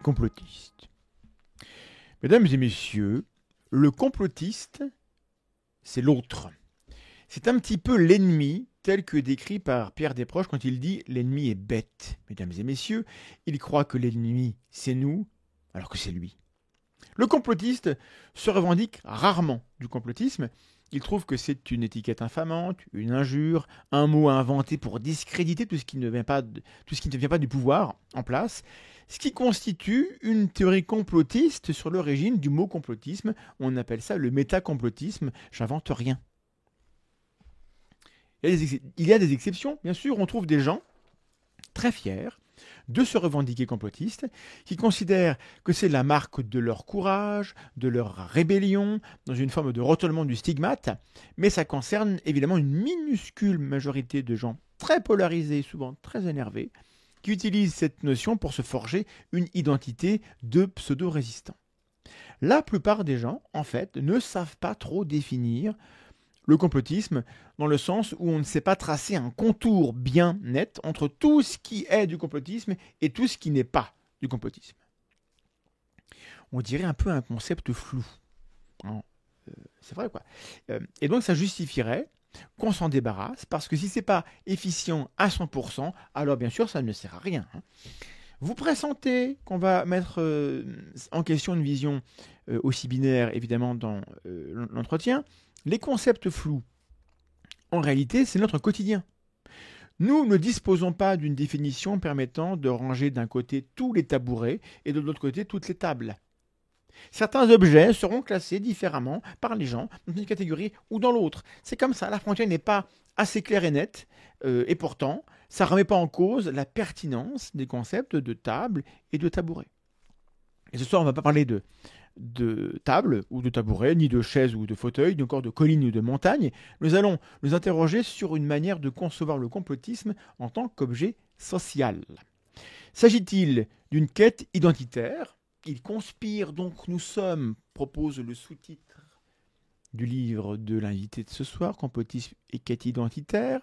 complotistes. Mesdames et messieurs, le complotiste, c'est l'autre. C'est un petit peu l'ennemi tel que décrit par Pierre Desproges quand il dit l'ennemi est bête. Mesdames et messieurs, il croit que l'ennemi c'est nous alors que c'est lui. Le complotiste se revendique rarement du complotisme. Il trouve que c'est une étiquette infamante, une injure, un mot inventé pour discréditer tout ce qui ne vient pas, tout ce qui ne vient pas du pouvoir en place, ce qui constitue une théorie complotiste sur l'origine du mot complotisme. On appelle ça le métacomplotisme. J'invente rien. Il y a des exceptions, bien sûr. On trouve des gens très fiers de se revendiquer complotistes, qui considèrent que c'est la marque de leur courage, de leur rébellion, dans une forme de retournement du stigmate, mais ça concerne évidemment une minuscule majorité de gens très polarisés, souvent très énervés, qui utilisent cette notion pour se forger une identité de pseudo-résistant. La plupart des gens, en fait, ne savent pas trop définir le complotisme, dans le sens où on ne sait pas tracer un contour bien net entre tout ce qui est du complotisme et tout ce qui n'est pas du complotisme. On dirait un peu un concept flou. Hein, c'est vrai quoi. Et donc ça justifierait qu'on s'en débarrasse, parce que si c'est pas efficient à 100%, alors bien sûr ça ne sert à rien. Hein. Vous pressentez qu'on va mettre en question une vision aussi binaire, évidemment, dans l'entretien. Les concepts flous, en réalité, c'est notre quotidien. Nous ne disposons pas d'une définition permettant de ranger d'un côté tous les tabourets et de l'autre côté toutes les tables. Certains objets seront classés différemment par les gens dans une catégorie ou dans l'autre. C'est comme ça, la frontière n'est pas assez claire et nette, et pourtant, ça ne remet pas en cause la pertinence des concepts de table et de tabouret. Et ce soir, on ne va pas parler de table ou de tabouret, ni de chaise ou de fauteuil, ni encore de colline ou de montagne. Nous allons nous interroger sur une manière de concevoir le complotisme en tant qu'objet social. S'agit-il d'une quête identitaire ? Il conspire, donc nous sommes, propose le sous-titre du livre de l'invité de ce soir, Complotisme et quête identitaire.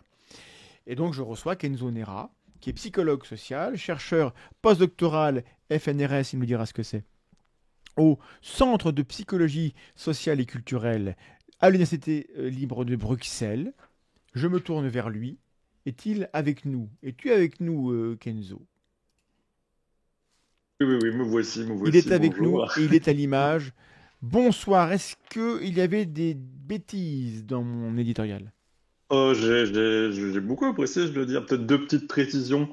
Et donc je reçois Kenzo Nera, qui est psychologue social, chercheur postdoctoral FNRS, il me dira ce que c'est, au Centre de psychologie sociale et culturelle à l'Université libre de Bruxelles. Je me tourne vers lui. Est-il avec nous ? Es-tu avec nous, Kenzo ? Oui, me Il est voici, avec nous bonjour. et il est à l'image. Bonsoir. Est-ce qu'il y avait des bêtises dans mon éditorial ? Oh, j'ai beaucoup apprécié, je dois dire. Peut-être deux petites précisions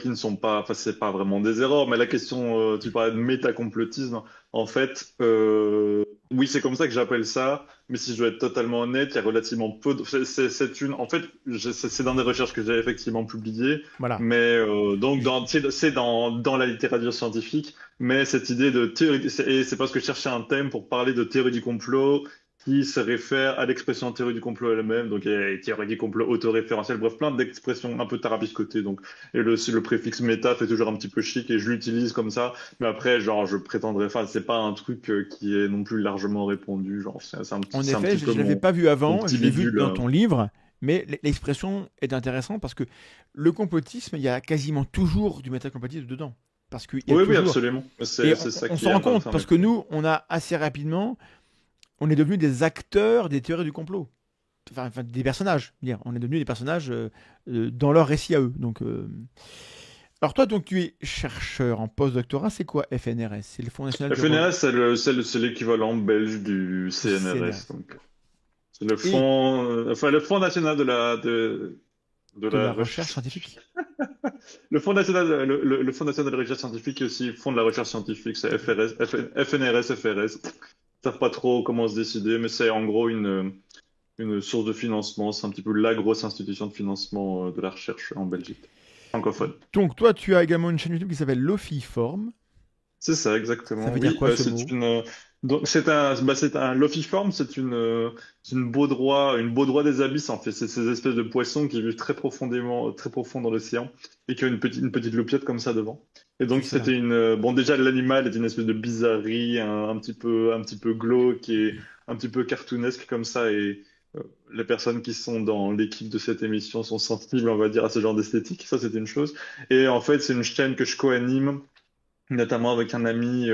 qui ne sont pas, enfin, c'est pas vraiment des erreurs, mais la question, tu parlais de métacomplotisme. En fait, oui, c'est comme ça que j'appelle ça, mais si je dois être totalement honnête, il y a relativement peu de... C'est une... En fait, c'est dans des recherches que j'ai effectivement publiées, Voilà. mais donc, c'est dans la littérature scientifique, mais cette idée de théorie... Et c'est parce que je cherchais un thème pour parler de théorie du complot qui se réfère à l'expression théorie du complot elle-même, donc théorie du complot autoréférentielle, bref, plein d'expressions un peu tarabiscotées. Donc, et le préfixe méta fait toujours un petit peu chic et je l'utilise comme ça. Mais après, genre, je prétendrais, enfin, c'est pas un truc qui est non plus largement répandu. Genre, En c'est un effet, petit je peu ne l'avais pas vu mon avant, petit je l'ai vu bidule. dans ton livre, mais l'expression est intéressante parce que le complotisme, il y a quasiment toujours du métacomplotisme dedans. Parce qu'il y a Oui, toujours... absolument. Et C'est ça on qui s'en est rend un peu compte parce que fermé. nous, on a assez rapidement, on est devenus des acteurs des théories du complot. Enfin, des personnages. Dire. On est devenus des personnages dans leur récit à eux. Donc, alors toi, donc tu es chercheur en postdoctorat, c'est quoi FNRS? C'est le Fonds national de FNRS, c'est l'équivalent belge du du CNRS. CNRS. Donc, c'est le Et fonds, enfin, le Fonds national de de la la recherche recherche. scientifique. Le Fonds national de recherche scientifique et aussi Fonds de la recherche scientifique, c'est FNRS, FRS. Ils savent pas trop comment se décider, mais c'est en gros une source de financement. C'est un petit peu la grosse institution de financement de la recherche en Belgique, francophone. Donc toi, tu as également une chaîne YouTube qui s'appelle Lofiform. C'est ça, Ça exactement. veut dire Oui, quoi ce c'est mot? une. Donc c'est un Lophiforme, c'est une baudroie des abysses en fait. C'est ces espèces de poissons qui vivent très profondément, très profond dans l'océan et qui ont une petite lopiette comme ça devant. Et C'est donc ça. c'était une. Bon, déjà l'animal est une espèce de bizarrerie, un petit peu glauque et un petit peu cartoonesque comme ça. Et les personnes qui sont dans l'équipe de cette émission sont sensibles, on va dire, à ce genre d'esthétique. Ça, c'est une chose. Et en fait, c'est une chaîne que je co-anime notamment avec un ami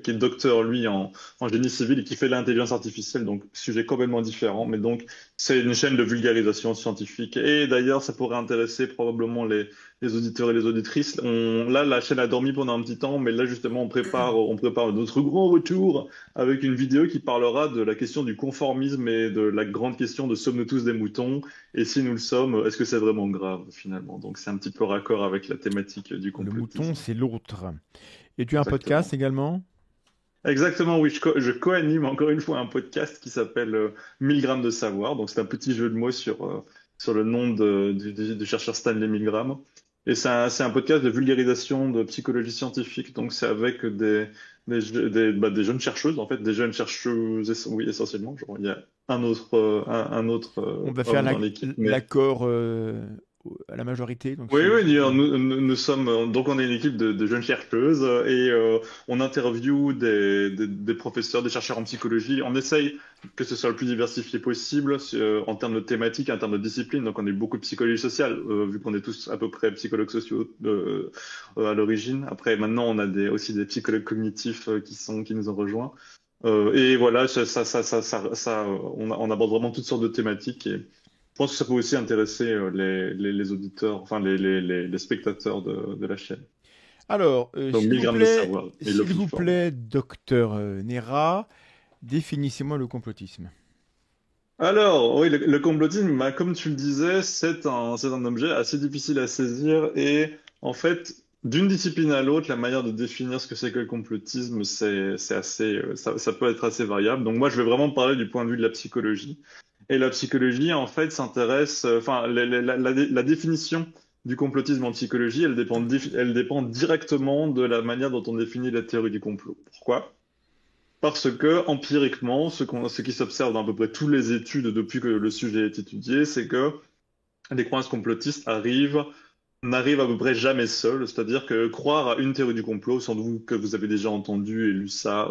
qui est docteur, lui, en génie civil et qui fait de l'intelligence artificielle, donc sujet complètement différent. Mais donc, c'est une chaîne de vulgarisation scientifique. Et d'ailleurs, ça pourrait intéresser probablement les auditeurs et les auditrices. Là, la chaîne a dormi pendant un petit temps, mais là, justement, on prépare notre grand retour avec une vidéo qui parlera de la question du conformisme et de la grande question de sommes-nous tous des moutons? Et si nous le sommes, est-ce que c'est vraiment grave, finalement? Donc, c'est un petit peu raccord avec la thématique du Le mouton, complotisme. c'est l'autre. Et tu as un podcast Exactement. également? Exactement, oui, je co-anime encore une fois un podcast qui s'appelle 1000 grammes de savoir. Donc, c'est un petit jeu de mots sur le nom du chercheur Stanley Milgram. Et c'est un podcast de vulgarisation de psychologie scientifique. Donc, c'est avec des jeunes chercheuses, en fait, des jeunes chercheuses, oui, essentiellement. Genre, il y a un autre On va faire homme dans l'équipe, mais l'accord à la majorité. Donc oui, c'est oui, c'est bien. nous sommes donc on est une équipe de jeunes chercheuses et on interviewe des professeurs, des chercheurs en psychologie. On essaye que ce soit le plus diversifié possible en termes de thématiques, en termes de disciplines. Donc on a eu beaucoup de psychologie sociale, vu qu'on est tous à peu près psychologues sociaux à l'origine. Après, maintenant, on a aussi des psychologues cognitifs qui nous ont rejoints. Et voilà, on aborde vraiment toutes sortes de thématiques. Je pense que ça peut aussi intéresser les auditeurs, enfin les spectateurs de la chaîne. Alors, Donc 1000 grammes de savoir, et s'il vous l'opiforme. plaît, docteur Nera, définissez-moi le complotisme. Alors, oui, le complotisme, bah, comme tu le disais, c'est un objet assez difficile à saisir et en fait, d'une discipline à l'autre, la manière de définir ce que c'est que le complotisme, c'est assez, ça peut être assez variable. Donc moi, je vais vraiment parler du point de vue de la psychologie. Et la psychologie, en fait, s'intéresse, enfin, la définition du complotisme en psychologie, elle dépend directement de la manière dont on définit la théorie du complot. Pourquoi? Parce que, empiriquement, ce qui s'observe dans à peu près toutes les études depuis que le sujet est étudié, c'est que les croyances complotistes n'arrivent à peu près jamais seules. C'est-à-dire que croire à une théorie du complot, sans doute que vous avez déjà entendu et lu ça,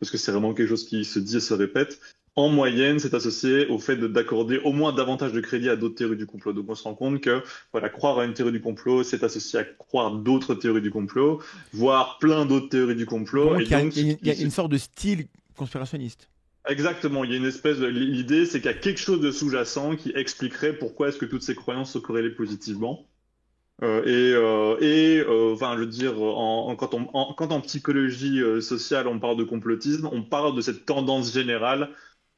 parce que c'est vraiment quelque chose qui se dit et se répète, en moyenne, c'est associé au fait d'accorder au moins davantage de crédit à d'autres théories du complot. Donc on se rend compte que voilà, croire à une théorie du complot, c'est associé à croire d'autres théories du complot, voire plein d'autres théories du complot. Et Donc, donc, il y a une sorte de style conspirationniste. exactement, il y a une espèce de... L'idée, c'est qu'il y a quelque chose de sous-jacent qui expliquerait pourquoi est-ce que toutes ces croyances se corrélaient positivement. Enfin, je veux dire, quand en psychologie sociale on parle de complotisme, on parle de cette tendance générale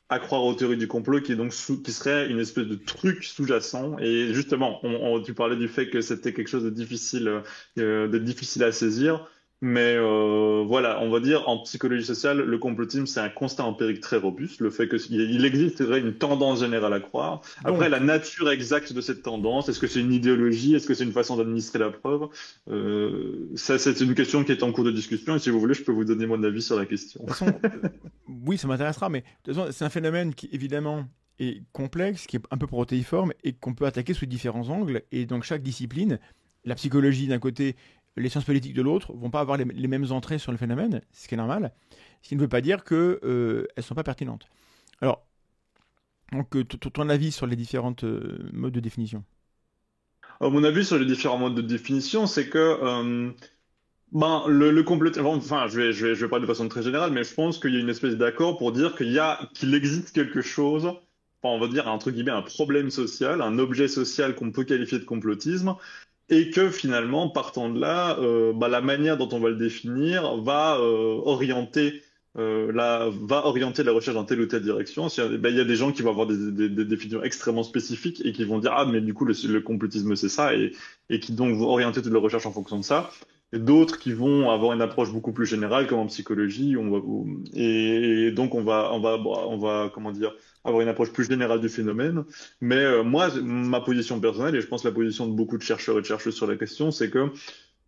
à croire aux théories du complot qui est donc qui serait une espèce de truc sous-jacent. Et justement, tu parlais du fait que c'était quelque chose de difficile à saisir. Mais voilà, on va dire en psychologie sociale, le complotisme, c'est un constat empirique très robuste, le fait qu'il existerait une tendance générale à croire. Après, la Donc, nature exacte de cette tendance, est-ce que c'est une idéologie, est-ce que c'est une façon d'administrer la preuve? Ça, c'est une question qui est en cours de discussion, et si vous voulez, je peux vous donner mon avis sur la question. de toute façon, oui, ça m'intéressera, mais de toute façon, c'est un phénomène qui, évidemment, est complexe, qui est un peu protéiforme et qu'on peut attaquer sous différents angles. Et donc, chaque discipline, la psychologie d'un côté, les sciences politiques de l'autre, vont pas avoir les mêmes entrées sur le phénomène, ce qui est normal. Ce qui ne veut pas dire qu'elles ne sont pas pertinentes. Alors, donc, ton avis sur les différentes modes de définition. Mon avis sur les différents modes de définition, c'est que ben, le complotisme, enfin, je vais parler de façon très générale, mais je pense qu'il y a une espèce d'accord pour dire qu'il existe quelque chose, enfin, on va dire, entre guillemets, un problème social, un objet social qu'on peut qualifier de complotisme, et que finalement, partant de là, bah, la manière dont on va le définir va orienter la recherche dans telle ou telle direction. Ben, il y a des gens qui vont avoir des définitions extrêmement spécifiques et qui vont dire, ah, mais du coup, le complotisme, c'est ça, et qui donc vont orienter toute leur recherche en fonction de ça. Et d'autres qui vont avoir une approche beaucoup plus générale, comme en psychologie, et donc on va, comment dire, avoir une approche plus générale du phénomène. Mais moi, ma position personnelle, et je pense la position de beaucoup de chercheurs et de chercheuses sur la question, c'est que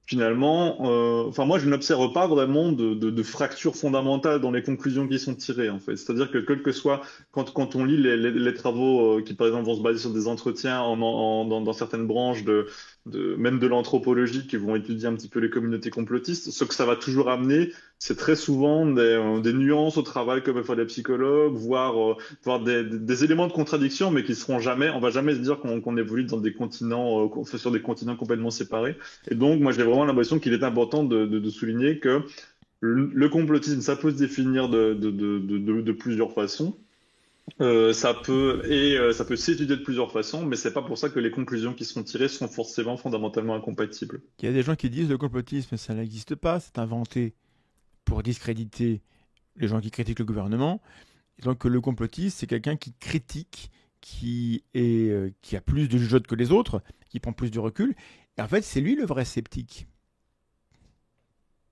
finalement, enfin moi, je n'observe pas vraiment de fracture fondamentale dans les conclusions qui sont tirées, en fait. C'est-à-dire que quel que soit, quand on lit les travaux qui, par exemple, vont se baser sur des entretiens dans certaines branches même de l'anthropologie qui vont étudier un petit peu les communautés complotistes. Ce que ça va toujours amener, c'est très souvent des nuances au travail que peuvent faire les psychologues, voire des éléments de contradiction, mais qui seront jamais, on va jamais se dire qu'on évolue dans des continents, qu'on fait sur des continents complètement séparés. Et donc, moi, j'ai vraiment l'impression qu'il est important de souligner que le complotisme, ça peut se définir de plusieurs façons. Ça peut s'étudier de plusieurs façons, mais c'est pas pour ça que les conclusions qui seront tirées sont forcément fondamentalement incompatibles. Il y a des gens qui disent le complotisme, ça n'existe pas, c'est inventé pour discréditer les gens qui critiquent le gouvernement. Et donc le complotiste, c'est quelqu'un qui critique, qui a plus de jugeote que les autres, qui prend plus de recul. Et en fait, c'est lui le vrai sceptique.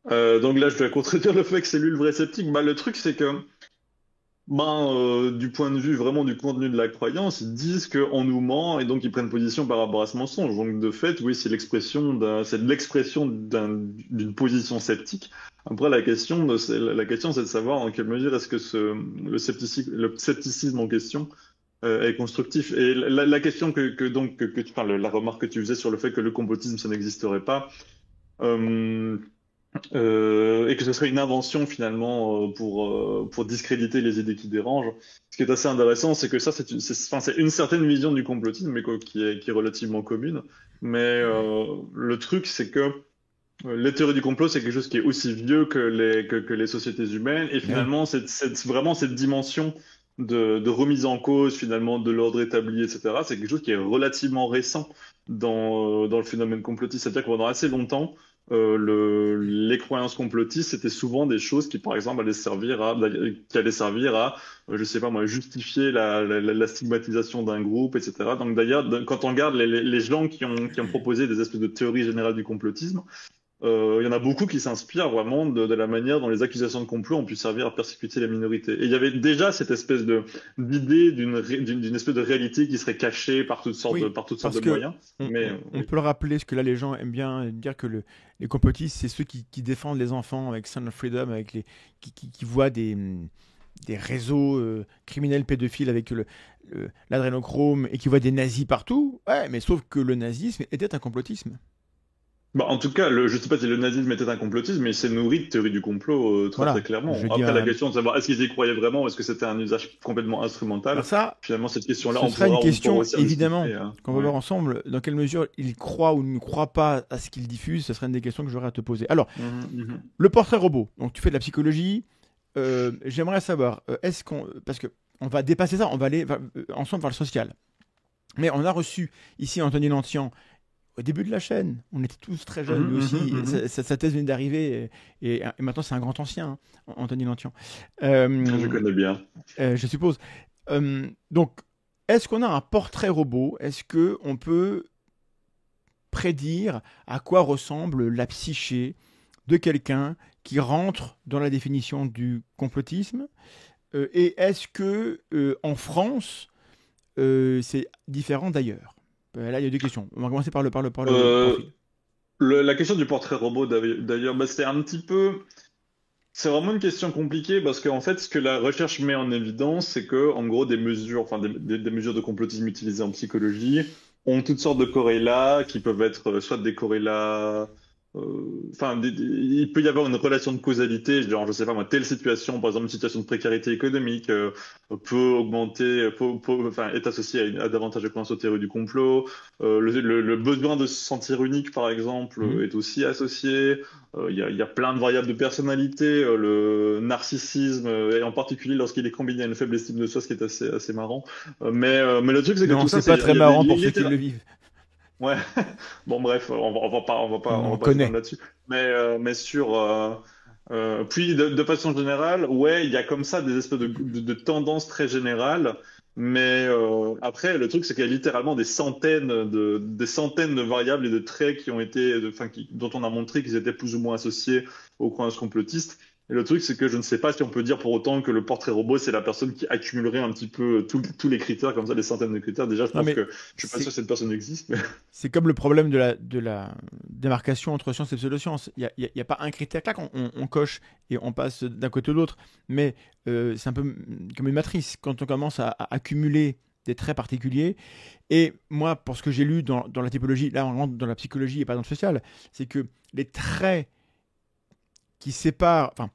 Donc là, je dois contredire le fait que c'est lui le vrai sceptique. Bah, le truc, c'est que du point de vue vraiment du contenu de la croyance, ils disent qu'on nous ment et donc ils prennent position par rapport à ce mensonge. Donc de fait, oui, c'est de l'expression d'une position sceptique. Après, la question, c'est de savoir en quelle mesure est-ce que le scepticisme en question est constructif. Et la question la remarque que tu faisais sur le fait que le complotisme, ça n'existerait pas. euh, et que ce serait une invention finalement pour discréditer les idées qui dérangent. Ce qui est assez intéressant, c'est que ça, c'est une certaine vision du complotisme, mais qui est relativement commune. Mais le truc, c'est que les théories du complot, c'est quelque chose qui est aussi vieux que les sociétés humaines, et Oui. finalement, vraiment cette dimension de remise en cause finalement de l'ordre établi, etc. C'est quelque chose qui est relativement récent dans le phénomène complotiste. C'est-à-dire que pendant assez longtemps, les croyances complotistes, c'était souvent des choses qui, par exemple, allaient servir à, je sais pas moi, justifier la stigmatisation d'un groupe, etc. Donc d'ailleurs, quand on regarde les gens qui ont proposé des espèces de théories générales du complotisme, il y en a beaucoup qui s'inspirent vraiment de la manière dont les accusations de complot ont pu servir à persécuter les minorités. Et il y avait déjà cette espèce d'idée d'une espèce de réalité qui serait cachée Oui, par toutes sortes parce de que moyens. on, Mais on- on oui. peut le rappeler, parce que là les gens aiment bien dire que les complotistes, c'est ceux qui défendent les enfants avec Son of Freedom, qui voient des réseaux criminels pédophiles avec l'adrénochrome et qui voient des nazis partout. Ouais, mais sauf que le nazisme était un complotisme. Bah, en tout cas, je sais pas si le nazisme était un complotisme, mais il s'est nourri de théories du complot très très Voilà, je clairement. dis Après, la question de savoir est-ce qu'ils y croyaient vraiment ou est-ce que c'était un usage complètement bah instrumental, ça, finalement, cette question-là, ce sera une on pourra question aussi évidemment rediscuter, hein. qu'on va Ouais. voir ensemble. Dans quelle mesure ils croient ou ne croient pas à ce qu'ils diffusent, ce sera une des questions que j'aurai à te poser. Alors, Mhm, mhm. le portrait robot. Donc tu fais de la psychologie. J'aimerais savoir, parce que on va dépasser ça, on va aller ensemble vers le social. Mais on a reçu ici Anthony Lantian au début de la chaîne. On était tous très jeunes, Mhm, lui mhm, aussi. mhm. Sa thèse vient d'arriver et maintenant c'est un grand ancien, hein, Anthony Lantian. Je Euh, connais bien. je suppose. Donc, est-ce qu'on a un portrait robot? Est-ce que on peut prédire à quoi ressemble la psyché de quelqu'un qui rentre dans la définition du complotisme? Et est-ce que en France, c'est différent d'ailleurs? Là, il y a deux questions. On va commencer par le Euh, profil. la question du portrait robot, d'ailleurs, bah, c'est vraiment une question compliquée parce qu'en fait, ce que la recherche met en évidence, c'est que, en gros, des mesures de complotisme utilisées en psychologie ont toutes sortes de corrélats qui peuvent être soit des corrélats, il peut y avoir une relation de causalité, genre, je sais pas moi, telle situation, par exemple, une situation de précarité économique, est associée à davantage de croyances aux théories du complot. Le besoin de se sentir unique, par exemple, Mhm. est aussi associé. Il y a plein de variables de personnalité, le narcissisme, et en particulier lorsqu'il est combiné à une faible estime de soi, ce qui est assez marrant. Mais le truc, c'est que Non, tout ça, c'est pas il très y a des marrant pour ceux qui le vivent. Ouais, bon bref, on On va pas s'étendre connaît. là-dessus. Mais puis de façon générale, ouais, il y a comme ça des espèces de tendances très générales. Mais après, le truc, c'est qu'il y a littéralement des centaines de variables et de traits dont on a montré qu'ils étaient plus ou moins associés aux croyances complotistes. Et le truc, c'est que je ne sais pas si on peut dire pour autant que le portrait robot, c'est la personne qui accumulerait un petit peu tous les critères, comme ça, des centaines de critères. Déjà, je Non, pense mais que je suis pas sûr c'est que cette personne existe. c'est comme le problème de la démarcation entre science et pseudo-science. Il y a pas un critère, clac, on coche et on passe d'un côté à l'autre. Mais c'est un peu comme une matrice. Quand on commence à accumuler des traits particuliers. Et moi, pour ce que j'ai lu dans la typologie, là on rentre dans la psychologie et pas dans le social, c'est que les traits qui séparent, enfin,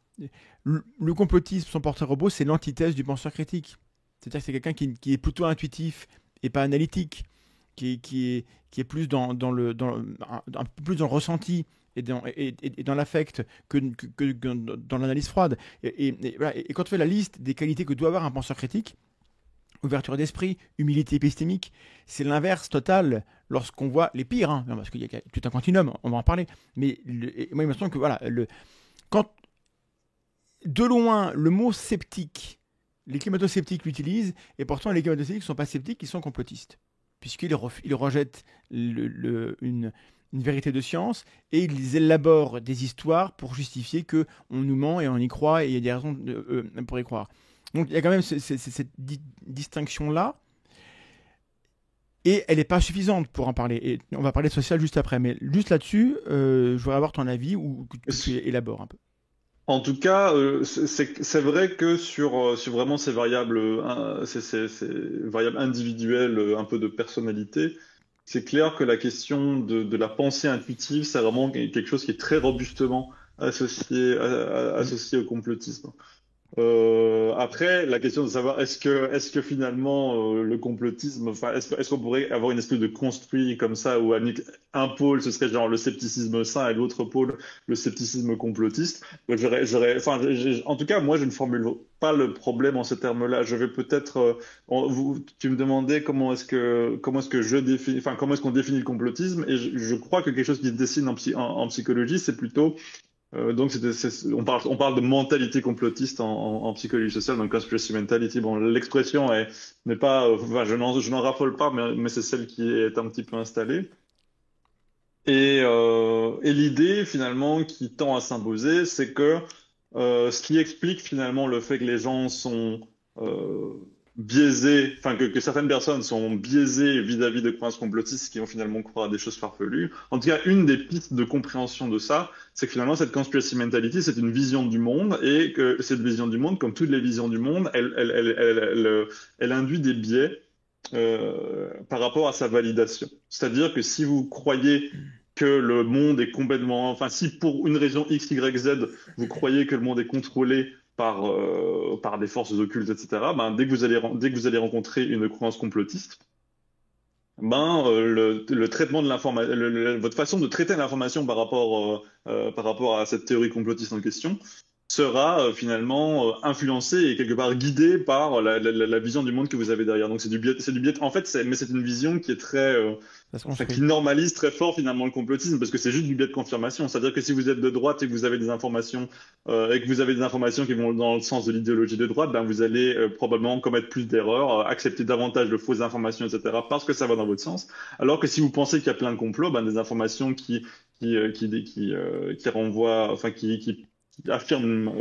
le complotisme, son portrait robot, c'est l'antithèse du penseur critique. C'est-à-dire que c'est quelqu'un qui est plutôt intuitif et pas analytique, qui est plus un peu plus dans le ressenti et dans l'affect que dans l'analyse froide. Voilà. Et quand on fait la liste des qualités que doit avoir un penseur critique, ouverture d'esprit, humilité épistémique, c'est l'inverse total lorsqu'on voit les pires, hein, parce qu'il y a tout un continuum, on va en parler. Mais moi, il me semble que voilà, quand de loin le mot sceptique, les climato-sceptiques l'utilisent, et pourtant les climato-sceptiques ne sont pas sceptiques, ils sont complotistes, puisqu'ils rejettent une vérité de science et ils élaborent des histoires pour justifier qu'on nous ment et on y croit et il y a des raisons pour y croire. Donc il y a quand même cette distinction-là, et elle n'est pas suffisante pour en parler. Et on va parler de social juste après, mais juste là-dessus, je voudrais avoir ton avis ou que tu élabores un peu. En tout cas, c'est vrai que sur vraiment ces variables, ces variables individuelles, un peu de personnalité, c'est clair que la question de la pensée intuitive, c'est vraiment quelque chose qui est très robustement Mm. associé au complotisme. Après, la question de savoir est-ce que finalement le complotisme, enfin, est-ce qu'on pourrait avoir une espèce de construit comme ça où un pôle ce serait genre le scepticisme sain et l'autre pôle le scepticisme complotiste. Donc, enfin, en tout cas, moi, je ne formule pas le problème en ces termes-là. Je vais peut-être, tu me demandais comment est-ce que je définis, enfin, comment est-ce qu'on définit le complotisme, et je crois que quelque chose qui se dessine en psychologie, c'est plutôt donc, on parle de mentalité complotiste en psychologie sociale, donc conspiracy mentality. Bon, l'expression n'est pas, enfin, je n'en raffole pas, mais c'est celle qui est un petit peu installée. Et l'idée, finalement, qui tend à s'imposer, c'est que ce qui explique finalement le fait que les gens sont euh, biaisés, enfin que certaines personnes sont biaisées vis-à-vis de croyances complotistes qui vont finalement croire à des choses farfelues. En tout cas, une des pistes de compréhension de ça, c'est que finalement cette conspiracy mentality, c'est une vision du monde, et que cette vision du monde, comme toutes les visions du monde, elle induit des biais par rapport à sa validation. C'est-à-dire que si vous croyez que le monde est complètement, enfin, si pour une raison X, Y, Z, vous croyez que le monde est contrôlé par des forces occultes, etc., ben, dès que vous allez rencontrer une croyance complotiste, ben, le traitement de l'information, votre façon de traiter l'information par rapport à cette théorie complotiste en question sera finalement influencée et quelque part guidée par la vision du monde que vous avez derrière. Donc c'est du biais. En fait, mais c'est une vision qui est Ça se enfin, construit. qui normalise très fort finalement le complotisme, parce que c'est juste du biais de confirmation. C'est-à-dire que si vous êtes de droite et que vous avez des informations qui vont dans le sens de l'idéologie de droite, ben vous allez probablement commettre plus d'erreurs, accepter davantage de fausses informations, etc., parce que ça va dans votre sens. Alors que si vous pensez qu'il y a plein de complots, ben des informations qui renvoient, enfin qui affirment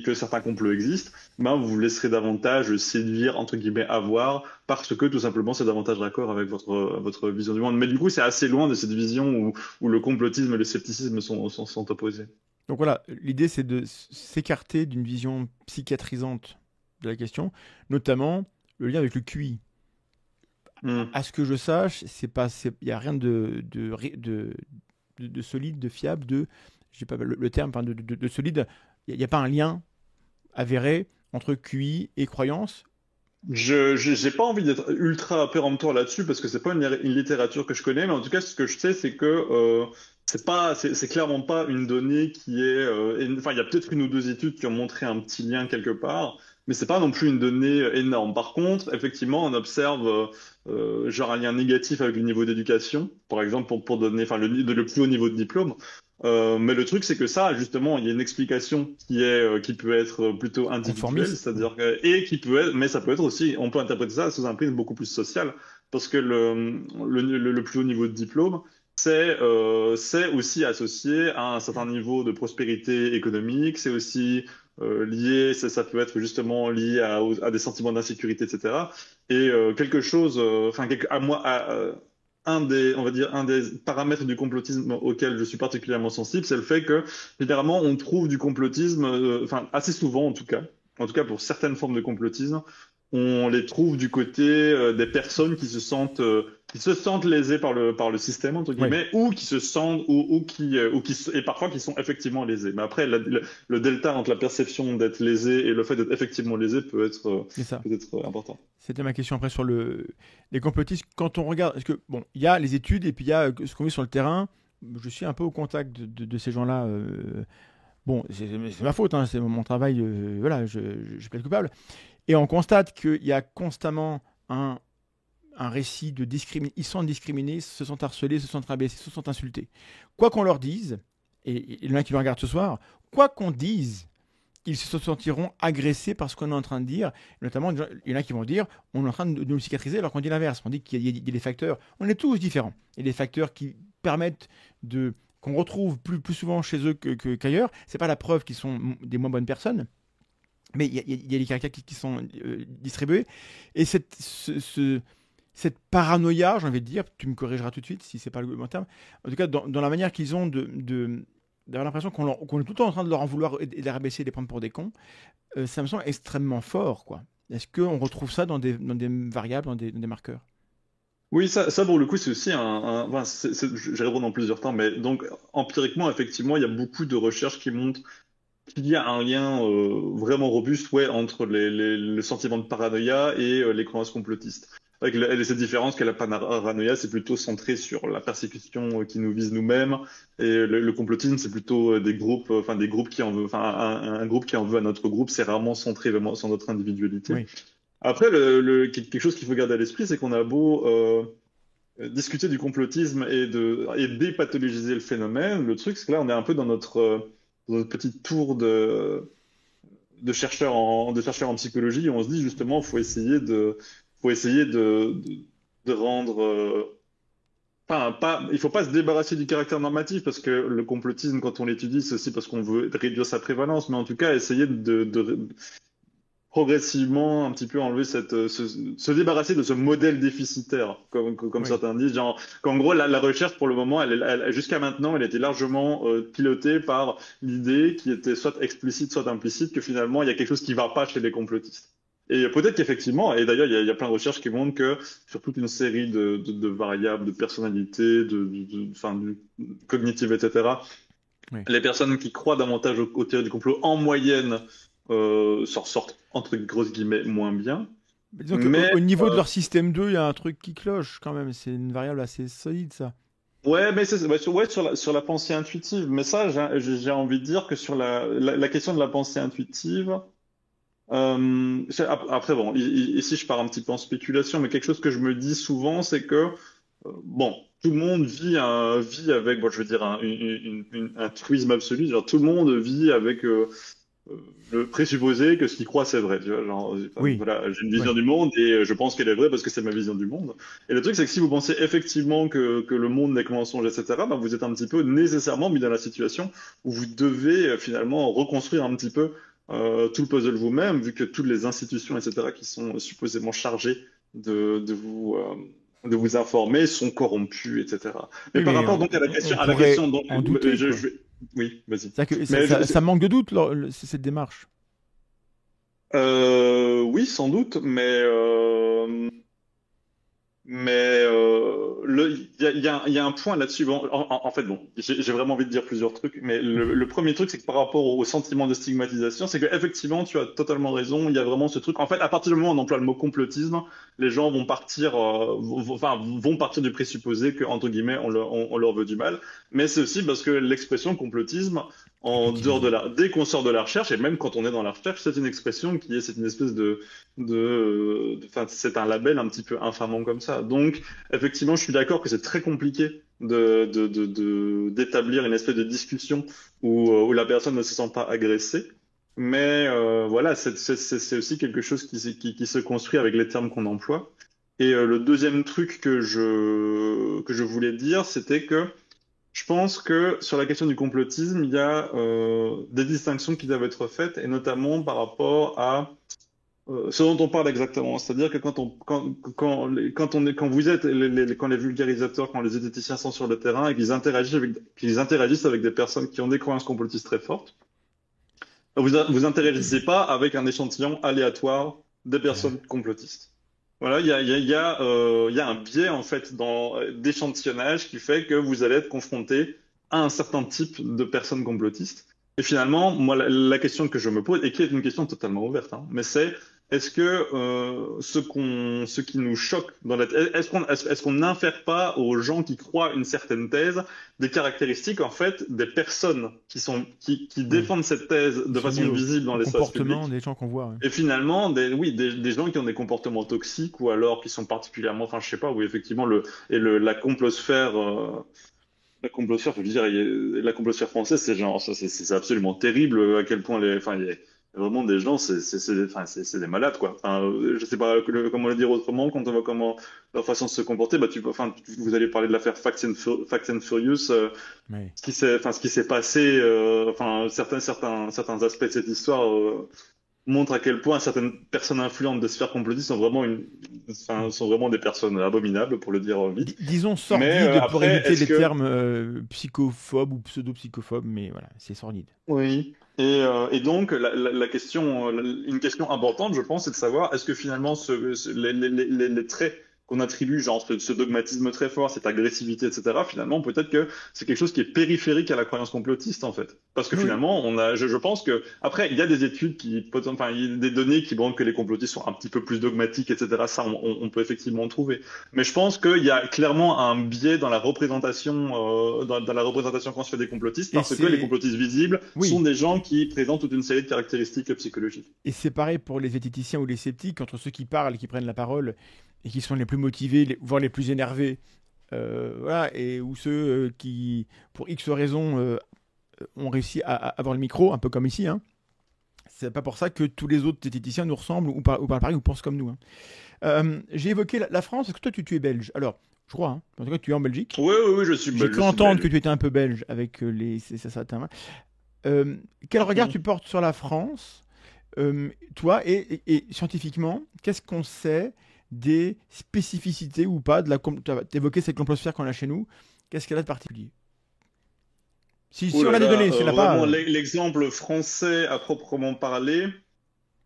que certains complots existent, ben vous vous laisserez davantage séduire, entre guillemets, avoir, parce que tout simplement c'est davantage raccord avec votre vision du monde. Mais du coup, c'est assez loin de cette vision où le complotisme et le scepticisme sont opposés. Donc voilà, l'idée c'est de s'écarter d'une vision psychiatrisante de la question, notamment le lien avec le QI. Hmm. À ce que je sache, il n'y a rien de solide, de fiable, j'ai pas le terme, enfin de solide. Il n'y a pas un lien avéré entre QI et croyance. J'ai pas envie d'être ultra péremptoire là-dessus parce que c'est pas une littérature que je connais, mais en tout cas, ce que je sais, c'est que c'est clairement pas une donnée qui est, enfin, il y a peut-être une ou deux études qui ont montré un petit lien quelque part, mais c'est pas non plus une donnée énorme. Par contre, effectivement, on observe genre un lien négatif avec le niveau d'éducation, par exemple, pour donner, enfin, le plus haut niveau de diplôme. Mais le truc, c'est que ça, justement, il y a une explication qui peut être plutôt individuelle, Conformiste. c'est-à-dire et qui peut être, mais ça peut être aussi, on peut interpréter ça sous un prisme beaucoup plus social, parce que le plus haut niveau de diplôme, c'est aussi associé à un certain niveau de prospérité économique, c'est aussi lié, ça peut être justement lié à des sentiments d'insécurité, etc. Et quelque chose, enfin, à moi, on va dire, un des paramètres du complotisme auquel je suis particulièrement sensible, c'est le fait que, généralement, on trouve du complotisme, enfin, assez souvent en tout cas pour certaines formes de complotisme, on les trouve du côté des personnes qui se sentent lésées par le système, entre Oui, guillemets, ou qui se sentent, et parfois qui sont effectivement lésées. Mais après, le delta entre la perception d'être lésé et le fait d'être effectivement lésé c'est ça. peut être important. C'était ma question après sur les complotistes. Quand on regarde, parce que bon, il y a les études et puis il y a ce qu'on vit sur le terrain. Je suis un peu au contact de ces gens-là. Bon, c'est ma faute, hein, c'est mon travail. Voilà, je plaide coupable. Et on constate qu'il y a constamment un récit de discrimination. Ils sont discriminés, se sentent harcelés, se sentent rabaissés, se sentent insultés. Quoi qu'on leur dise, et il y en a qui me regardent ce soir, quoi qu'on dise, ils se sentiront agressés par ce qu'on est en train de dire. Notamment, il y en a qui vont dire on est en train de nous cicatriser alors qu'on dit l'inverse. On dit qu'il y a des facteurs. On est tous différents. Il y a des facteurs qui permettent qu'on retrouve plus souvent chez eux qu'ailleurs. C'est pas la preuve qu'ils sont des moins bonnes personnes, mais il y a des caractères qui sont distribués. Et cette paranoïa, j'ai envie de dire, tu me corrigeras tout de suite si c'est pas le bon terme, en tout cas dans la manière qu'ils ont d'avoir l'impression qu'on est tout le temps en train de leur en vouloir et de les rabaisser et de les prendre pour des cons, ça me semble extrêmement fort, quoi. Est-ce qu'on retrouve ça dans des variables, dans des marqueurs? Oui, ça pour le coup, c'est aussi enfin, je vais répondre en plusieurs temps, mais donc empiriquement, effectivement, il y a beaucoup de recherches qui montrent qu'il y a un lien vraiment robuste, ouais, entre le sentiment de paranoïa et les croyances complotistes. Avec cette différence que la paranoïa, c'est plutôt centré sur la persécution qui nous vise nous-mêmes, et le complotisme, c'est plutôt des groupes, enfin des groupes qui en veulent, enfin un groupe qui en veut à notre groupe, c'est rarement centré vraiment sur notre individualité. Oui, Après, quelque chose qu'il faut garder à l'esprit, c'est qu'on a beau discuter du complotisme et dépathologiser le phénomène, le truc, c'est que là, on est un peu dans notre petite tour de chercheurs en psychologie, où on se dit justement, faut essayer de rendre, enfin, il faut pas se débarrasser du caractère normatif parce que le complotisme, quand on l'étudie, c'est aussi parce qu'on veut réduire sa prévalence, mais en tout cas, essayer progressivement un petit peu enlever se débarrasser de ce modèle déficitaire, comme oui. certains disent, genre qu'en gros la recherche pour le moment, jusqu'à maintenant, elle était largement pilotée par l'idée qui était soit explicite, soit implicite, que finalement il y a quelque chose qui va pas chez les complotistes. Et peut-être qu'effectivement, et d'ailleurs il y a plein de recherches qui montrent que sur toute une série de variables, de personnalité, enfin, cognitives, etc., Oui. les personnes qui croient davantage aux théories du complot, en moyenne, s'en sortent, entre grosses guillemets, moins bien. Mais disons qu'au Mais, au niveau de leur système 2, il y a un truc qui cloche quand même. C'est une variable assez solide, ça. ouais, mais sur la pensée intuitive. Mais ça, j'ai envie de dire que sur la question de la pensée intuitive, après, bon, ici, je pars un petit peu en spéculation, mais quelque chose que je me dis souvent, c'est que, bon, tout le monde vit avec, bon, je veux dire, un truisme absolu. Genre, tout le monde vit avec le présupposé que ce qu'il croit c'est vrai, tu vois, genre, enfin, Oui, voilà, j'ai une oui. vision du monde et je pense qu'elle est vraie parce que c'est ma vision du monde. Et le truc, c'est que si vous pensez effectivement que le monde n'est que mensonge, etc., ben vous êtes un petit peu nécessairement mis dans la situation où vous devez finalement reconstruire un petit peu tout le puzzle vous-même, vu que toutes les institutions, etc., qui sont supposément chargées de vous informer sont corrompues, etc. Mais Oui, par mais rapport donc on à la question, pourrait donc, en douter, quoi. oui, vas-y. C'est-à-dire que Mais ça manque de doute, cette démarche. oui, sans doute, il y a un point là-dessus. Bon, en fait, bon, j'ai vraiment envie de dire plusieurs trucs, mais le premier truc, c'est que par rapport au sentiment de stigmatisation, c'est que effectivement, tu as totalement raison. Il y a vraiment ce truc. En fait, à partir du moment où on emploie le mot complotisme, les gens vont partir, enfin, vont partir du présupposé que entre guillemets, on leur veut du mal. Mais c'est aussi parce que l'expression complotisme, en dehors Effectivement. dès qu'on sort de la recherche, et même quand on est dans la recherche, c'est une expression c'est une espèce enfin, c'est un label un petit peu infamant comme ça. Donc, effectivement, je suis d'accord que c'est très compliqué d'établir une espèce de discussion où la personne ne se sent pas agressée. Mais voilà, c'est aussi quelque chose qui se construit avec les termes qu'on emploie. Et le deuxième truc que je voulais dire, c'était que je pense que sur la question du complotisme, il y a des distinctions qui doivent être faites, et notamment par rapport à ce dont on parle exactement. C'est-à-dire que quand vous êtes quand les vulgarisateurs, quand les zététiciens sont sur le terrain et qu'ils interagissent avec des personnes qui ont des croyances complotistes très fortes, vous interagissez pas avec un échantillon aléatoire des personnes complotistes. Voilà, il y a un biais en fait d'échantillonnage qui fait que vous allez être confronté à un certain type de personnes complotistes. Et finalement, moi, la question que je me pose, et qui est une question totalement ouverte, hein, mais c'est est-ce que ce qui nous choque est-ce qu'on n'infère pas aux gens qui croient une certaine thèse des caractéristiques en fait des personnes qui Oui. défendent cette thèse Ils de sont liés façon visible dans au l'espace comportement public? des gens qu'on voit. Ouais. Et finalement, des gens qui ont des comportements toxiques ou alors qui sont particulièrement, enfin, je sais pas, oui, effectivement, la complosphère, je veux dire, la complosphère française, c'est genre, ça, c'est absolument terrible à quel point enfin, il y a vraiment des gens, enfin, c'est des malades, quoi. Enfin, je sais pas comment le dire autrement quand on voit comment leur façon de se comporter. Bah, enfin, vous allez parler de l'affaire Fast and Furious, Oui. ce qui s'est passé, enfin, certains aspects de cette histoire, montre à quel point certaines personnes influentes des sphères complotistes Mm. sont vraiment des personnes abominables, pour le dire vite. Disons Mais sordide pour après, éviter est-ce les que... termes psychophobes ou pseudo-psychophobes, mais voilà, c'est sordide. Oui. Et donc, une question importante, je pense, c'est de savoir est-ce que finalement les traits qu'on attribue, genre ce dogmatisme très fort, cette agressivité, etc., finalement, peut-être que c'est quelque chose qui est périphérique à la croyance complotiste, en fait. Parce que Oui. finalement, je pense que, après, il y a des études enfin, il y a des données qui montrent que les complotistes sont un petit peu plus dogmatiques, etc. Ça, on peut effectivement en trouver. Mais je pense qu'il y a clairement un biais dans la représentation, dans la représentation qu'on se fait des complotistes, Et parce que les c'est complotistes visibles sont oui. des gens qui présentent toute une série de caractéristiques psychologiques. Et c'est pareil pour les zététiciens ou les sceptiques, entre ceux qui parlent, qui prennent la parole et qui sont les plus motivés, voire les plus énervés, voilà, et ou ceux qui, pour X raisons, ont réussi à avoir le micro, un peu comme ici. Hein. C'est pas pour ça que tous les autres zététiciens nous ressemblent ou parlent pareil ou pensent comme nous. Hein. J'ai évoqué la France. Est-ce que toi tu es belge? Alors, je crois. Hein. En tout cas, tu es en Belgique. Oui, oui, oui, J'ai cru je suis entendre que belge. tu étais un peu belge avec ça, quel regard tu Mhm. portes sur la France, toi, et scientifiquement, qu'est-ce qu'on sait des spécificités ou pas de la tu as évoqué cette complosphère qu'on a chez nous, qu'est-ce qu'elle a de particulier? Si Oh on là a des là, données, si on n'a pas, vraiment, l'exemple français à proprement parler,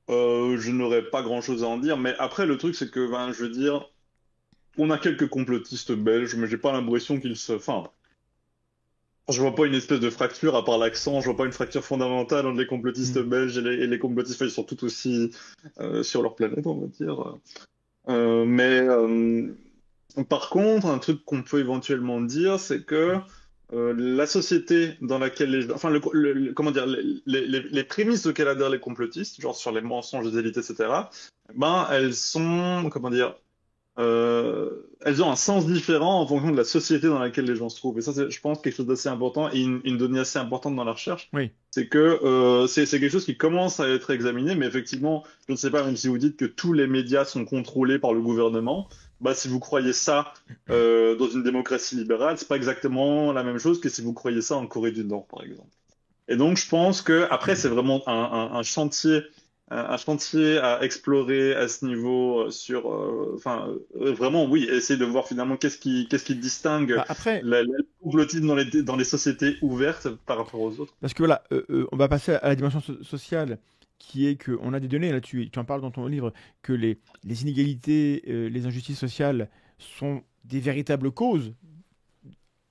je n'aurais pas grand-chose à en dire. Mais après, le truc, c'est que, ben, je veux dire, on a quelques complotistes belges, mais j'ai pas l'impression qu'ils se... Enfin, je vois pas une espèce de fracture à part l'accent, je vois pas une fracture fondamentale entre les complotistes hmm, belges et les complotistes, enfin, ils sont tout aussi sur leur planète, on va dire. Mais par contre, un truc qu'on peut éventuellement dire, c'est que la société dans laquelle enfin, comment dire, les prémices auxquelles adhèrent les complotistes, genre sur les mensonges des élites, etc., ben, elles sont, comment dire, elles ont un sens différent en fonction de la société dans laquelle les gens se trouvent. Et ça, c'est, je pense, quelque chose d'assez important et une donnée assez importante dans la recherche. oui. C'est que c'est quelque chose qui commence à être examiné, mais effectivement, je ne sais pas, même si vous dites que tous les médias sont contrôlés par le gouvernement, bah, si vous croyez ça dans une démocratie libérale, c'est pas exactement la même chose que si vous croyez ça en Corée du Nord, par exemple. Et donc, je pense que après, c'est vraiment un chantier à explorer à ce niveau enfin, vraiment, oui, essayer de voir finalement qu'est-ce qui distingue Bah, après, le complotisme dans les sociétés ouvertes par rapport aux autres. parce que voilà, on va passer à la dimension sociale, qui est qu'on a des données là-dessus, et tu en parles dans ton livre, que les inégalités, les injustices sociales sont des véritables causes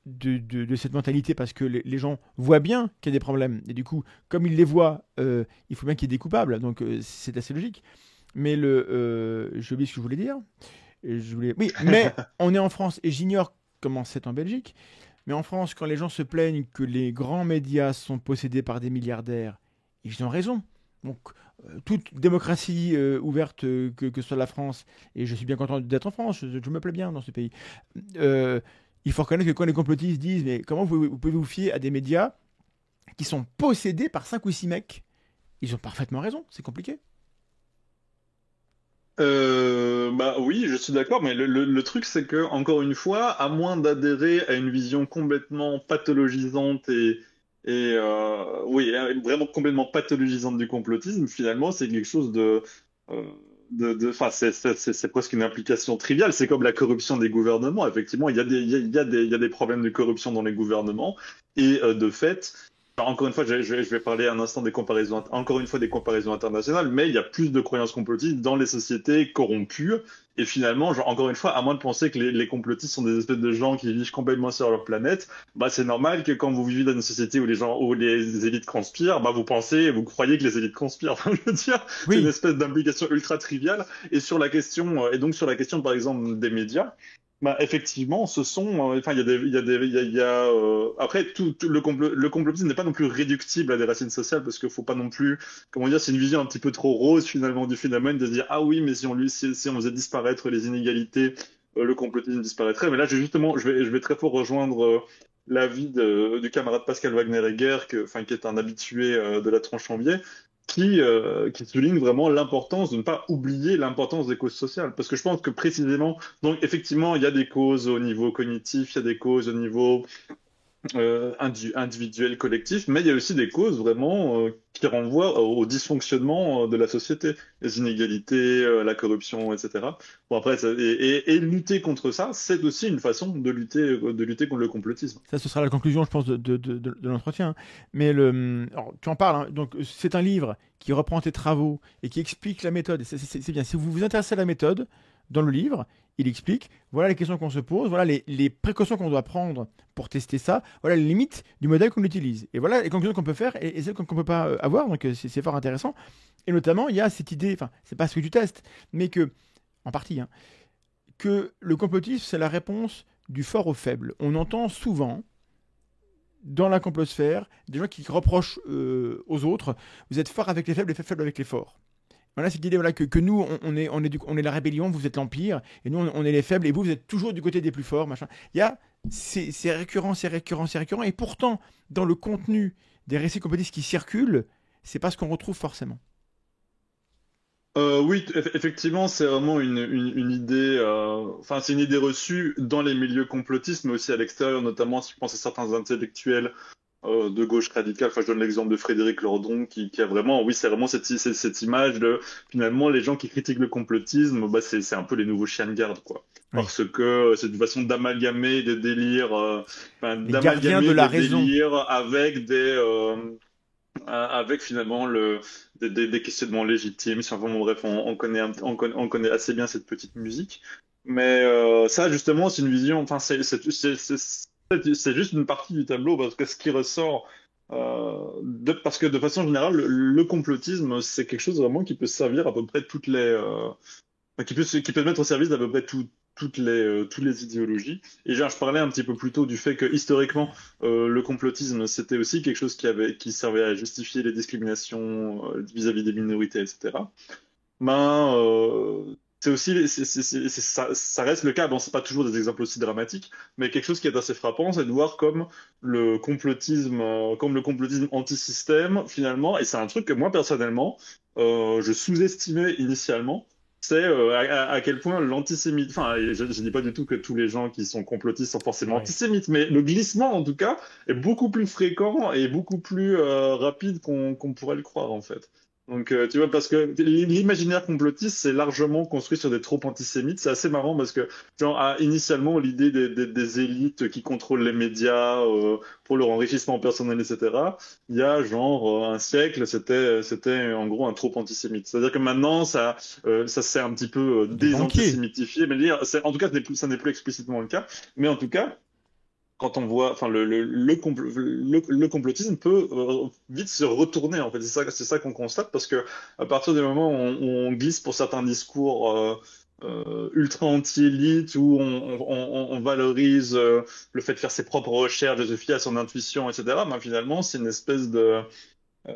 de cette mentalité parce que les gens voient bien qu'il y a des problèmes. Et du coup, comme ils les voient, il faut bien qu'il y ait des coupables. Donc c'est assez logique. Mais j'ai oublié ce que je voulais dire. Oui, mais on est en France et j'ignore comment c'est en Belgique. Mais en France, quand les gens se plaignent que les grands médias sont possédés par des milliardaires, ils ont raison. Donc, toute démocratie ouverte que soit la France, et je suis bien content d'être en France, je me plais bien dans ce pays, euh, il faut reconnaître que quand les complotistes disent mais comment vous pouvez vous fier à des médias qui sont possédés par 5 ou 6 mecs, ils ont parfaitement raison, c'est compliqué. Bah oui, je suis d'accord, mais le truc c'est que, encore une fois, à moins d'adhérer à une vision complètement pathologisante oui, vraiment complètement pathologisante du complotisme, finalement, c'est quelque chose euh, enfin, c'est presque une implication triviale. C'est comme la corruption des gouvernements. Effectivement, il y a des problèmes de corruption dans les gouvernements, et de fait. Encore une fois, je vais parler un instant des comparaisons, encore une fois des comparaisons internationales, mais il y a plus de croyances complotistes dans les sociétés corrompues. Et finalement, encore une fois, à moins de penser que les complotistes sont des espèces de gens qui vivent complètement sur leur planète, bah c'est normal que quand vous vivez dans une société où les gens, où les élites conspirent, bah vous croyez que les élites conspirent. Enfin, je veux dire, c'est une Oui, espèce d'implication ultra triviale. Et sur la question, et donc sur la question par exemple des médias. Bah, effectivement, ce sont, enfin, il y a des, il y a des, il y a, après, tout le complotisme n'est pas non plus réductible à des racines sociales parce qu'il faut pas non plus, comment dire, c'est une vision un petit peu trop rose finalement du phénomène de se dire, ah oui, mais si on faisait disparaître les inégalités, le complotisme disparaîtrait. Mais là, je vais très fort rejoindre, l'avis du camarade Pascal Wagner-Egger, enfin, qui est un habitué, de la tranche Chambier, qui souligne vraiment l'importance de ne pas oublier l'importance des causes sociales. Parce que je pense que précisément, donc effectivement, il y a des causes au niveau cognitif, il y a des causes au niveau individuel, collectif, mais il y a aussi des causes vraiment qui renvoient au dysfonctionnement de la société, les inégalités, la corruption, etc. Bon après, et lutter contre ça, c'est aussi une façon de lutter contre le complotisme. ça, ce sera la conclusion, je pense, de l'entretien. Mais alors, tu en parles, hein, donc c'est un livre qui reprend tes travaux et qui explique la méthode. Et c'est bien. Si vous vous intéressez à la méthode, dans le livre, il explique, voilà les questions qu'on se pose, voilà les précautions qu'on doit prendre pour tester ça, voilà les limites du modèle qu'on utilise. Et voilà les conclusions qu'on peut faire et celles qu'on ne peut pas avoir. Donc c'est fort intéressant. Et notamment, il y a cette idée, enfin, c'est pas ce que tu testes, mais que, en partie, hein, que le complotisme, c'est la réponse du fort au faible. On entend souvent dans la complosphère des gens qui reprochent aux autres, vous êtes fort avec les faibles et faible avec les forts. Voilà cette idée voilà, que nous, on est la rébellion, vous êtes l'empire, et nous, on est les faibles, et vous, vous êtes toujours du côté des plus forts. Machin. Il y a, c'est récurrent, c'est récurrent, c'est récurrent, et pourtant, dans le contenu des récits complotistes qui circulent, c'est pas ce qu'on retrouve forcément. Oui, effectivement, c'est vraiment une idée, enfin, c'est une idée reçue dans les milieux complotistes, mais aussi à l'extérieur, notamment si je pense à certains intellectuels de gauche radicale. Enfin, je donne l'exemple de Frédéric Lordon, qui a vraiment, oui, c'est vraiment cette image de, finalement, les gens qui critiquent le complotisme, bah, c'est un peu les nouveaux chiens de garde, quoi. Oui. Parce que c'est une façon d'amalgamer des délires, enfin, Les gardiens de d'amalgamer la des raison. délires avec finalement des questionnements légitimes. Enfin, bon, bref, on connaît assez bien cette petite musique. Mais ça, justement, c'est une vision, enfin, c'est juste une partie du tableau, parce que ce qui ressort, parce que de façon générale, le complotisme, c'est quelque chose vraiment qui peut servir à peu près toutes les, enfin, qui peut mettre au service d'à peu près toutes les idéologies. Et genre, je parlais un petit peu plus tôt du fait que historiquement, le complotisme, c'était aussi quelque chose qui servait à justifier les discriminations vis-à-vis des minorités, etc. Ben, c'est aussi, ça reste le cas. Bon, c'est pas toujours des exemples aussi dramatiques, mais quelque chose qui est assez frappant, c'est de voir comme le complotisme anti-système, finalement, et c'est un truc que moi personnellement, je sous-estimais initialement. C'est à quel point enfin, je dis pas du tout que tous les gens qui sont complotistes sont forcément Ouais. antisémites, mais le glissement, en tout cas, est beaucoup plus fréquent et beaucoup plus rapide qu'on pourrait le croire, en fait. Donc, tu vois, parce que l'imaginaire complotiste, c'est largement construit sur des tropes antisémites. C'est assez marrant parce que, genre, initialement, l'idée des élites qui contrôlent les médias pour leur enrichissement personnel, etc., il y a genre un siècle, c'était en gros un trope antisémite. C'est-à-dire que maintenant, ça s'est un petit peu Des banquiers. désantisémitifié, mais en tout cas, ça n'est plus explicitement le cas. Mais en tout cas, quand on voit, enfin, le complotisme peut vite se retourner, en fait. C'est ça qu'on constate, parce que à partir du moment où on glisse pour certains discours ultra anti-élite, où on valorise le fait de faire ses propres recherches, de se fier à son intuition, etc., ben, finalement, c'est une espèce de euh,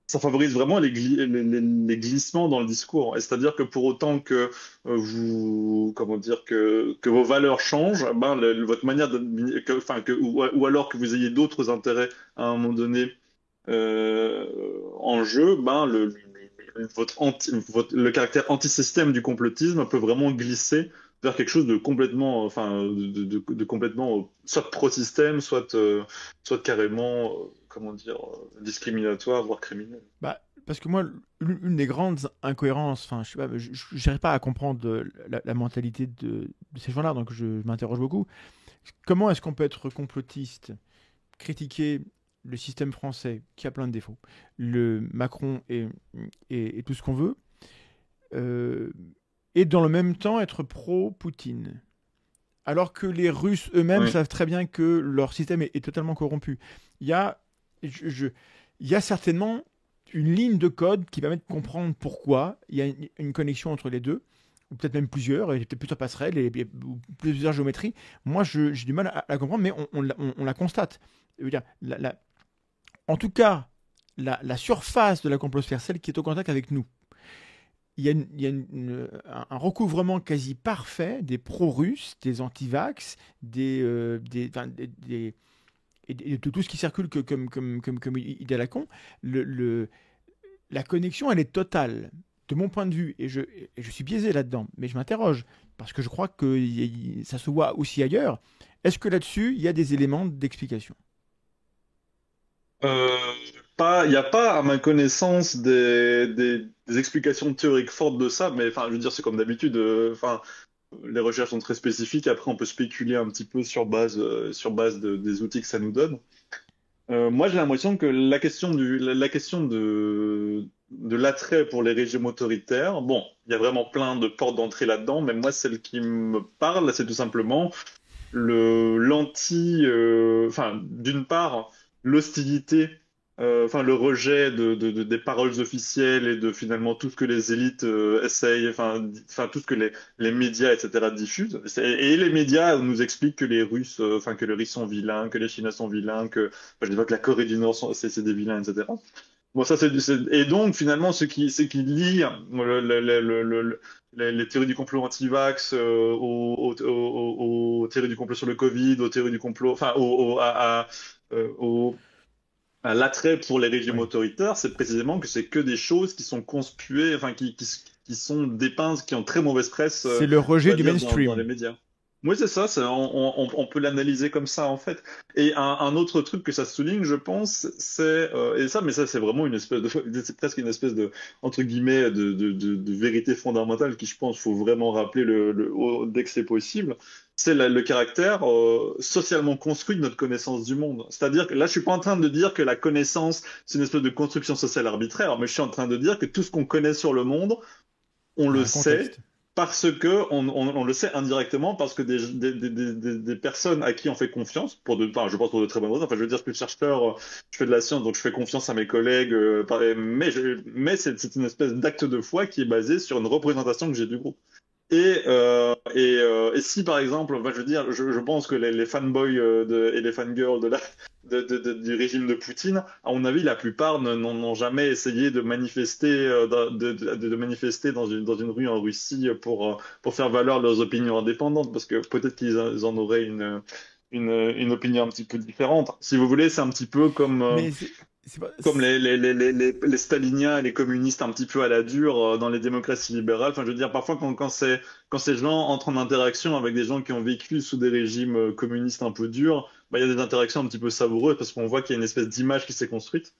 ça favorise vraiment les glissements dans le discours. Et c'est-à-dire que pour autant que comment dire, que vos valeurs changent, ben, votre manière enfin, ou alors que vous ayez d'autres intérêts à un moment donné en jeu, ben, le caractère anti-système du complotisme peut vraiment glisser vers quelque chose de complètement, enfin, de complètement soit pro-système, soit carrément, comment dire, discriminatoire, voire criminel. Bah, parce que moi, une des grandes incohérences, enfin, je sais pas, je n'arrive pas à comprendre la mentalité de ces gens-là, donc je m'interroge beaucoup. Comment est-ce qu'on peut être complotiste, critiquer le système français, qui a plein de défauts, le Macron et tout ce qu'on veut, euh, et dans le même temps être pro-Poutine. Alors que les Russes eux-mêmes Oui, savent très bien que leur système est totalement corrompu. Il y a, je- je- il y a certainement une ligne de code qui permet de comprendre pourquoi il y a une connexion entre les deux, ou peut-être même plusieurs, et peut-être plusieurs passerelles, ou plusieurs géométries. Moi, j'ai du mal à la comprendre, mais on la constate. Je veux dire, en tout cas, la surface de la complosphère, celle qui est au contact avec nous, il y a un recouvrement quasi parfait des pro-russes, des anti-vax, enfin, et de tout ce qui circule comme idée à la con. Le, le- la connexion, elle est totale, de mon point de vue, et je suis biaisé là-dedans, mais je m'interroge, parce que je crois que ça se voit aussi ailleurs. Est-ce que là-dessus, il y a des éléments d'explication? Euh, il n'y a pas, à ma connaissance, des explications théoriques fortes de ça, mais enfin, je veux dire, c'est comme d'habitude. Enfin, les recherches sont très spécifiques. Après, on peut spéculer un petit peu sur base des outils que ça nous donne. Moi, j'ai l'impression que la question de l'attrait pour les régimes autoritaires, bon, il y a vraiment plein de portes d'entrée là-dedans, mais moi, celle qui me parle, c'est tout simplement enfin, d'une part, l'hostilité, enfin, le rejet des paroles officielles et de finalement tout ce que les élites essayent, enfin, tout ce que les médias, etc., diffusent. Et les médias nous expliquent que les Russes, enfin, que les Russes sont vilains, que les Chinois sont vilains, enfin, je dis pas que la Corée du Nord, c'est des vilains, etc. Bon, ça, et donc, finalement, ce qui lie les théories du complot anti-vax aux théories du complot sur le Covid, aux théories du complot, enfin, à l'attrait pour les régimes Oui. autoritaires, c'est précisément que c'est que des choses qui sont conspuées, enfin, qui sont dépeintes, qui ont très mauvaise presse, C'est le on rejet va du dire, dans les mainstream. médias. Oui, c'est ça, on peut l'analyser comme ça, en fait. Et un autre truc que ça souligne, je pense, et ça, mais ça, c'est vraiment une espèce de, c'est presque une espèce de, entre guillemets, de vérité fondamentale qui, je pense, faut vraiment rappeler dès que c'est possible. C'est le caractère socialement construit de notre connaissance du monde. C'est-à-dire que là, je suis pas en train de dire que la connaissance, c'est une espèce de construction sociale arbitraire, mais je suis en train de dire que tout ce qu'on connaît sur le monde, on Il y a le un contexte. sait parce que on le sait indirectement parce que des personnes à qui on fait confiance enfin, je pense pour de très bonnes raisons. Enfin, je veux dire que chercheur, je fais de la science, donc je fais confiance à mes collègues, mais c'est une espèce d'acte de foi qui est basé sur une représentation que j'ai du groupe. Et si par exemple, enfin, je veux dire, je pense que les fanboys et les fangirls du régime de Poutine, à mon avis, la plupart n'ont jamais essayé de manifester, de manifester dans une rue en Russie pour faire valoir leurs opinions indépendantes, parce que peut-être qu'ils en auraient une opinion un petit peu différente. Si vous voulez, c'est un petit peu Mais comme les staliniens et les communistes un petit peu à la dure dans les démocraties libérales. Enfin, je veux dire, parfois, quand ces gens entrent en interaction avec des gens qui ont vécu sous des régimes communistes un peu durs, bah, il y a des interactions un petit peu savoureuses parce qu'on voit qu'il y a une espèce d'image qui s'est construite.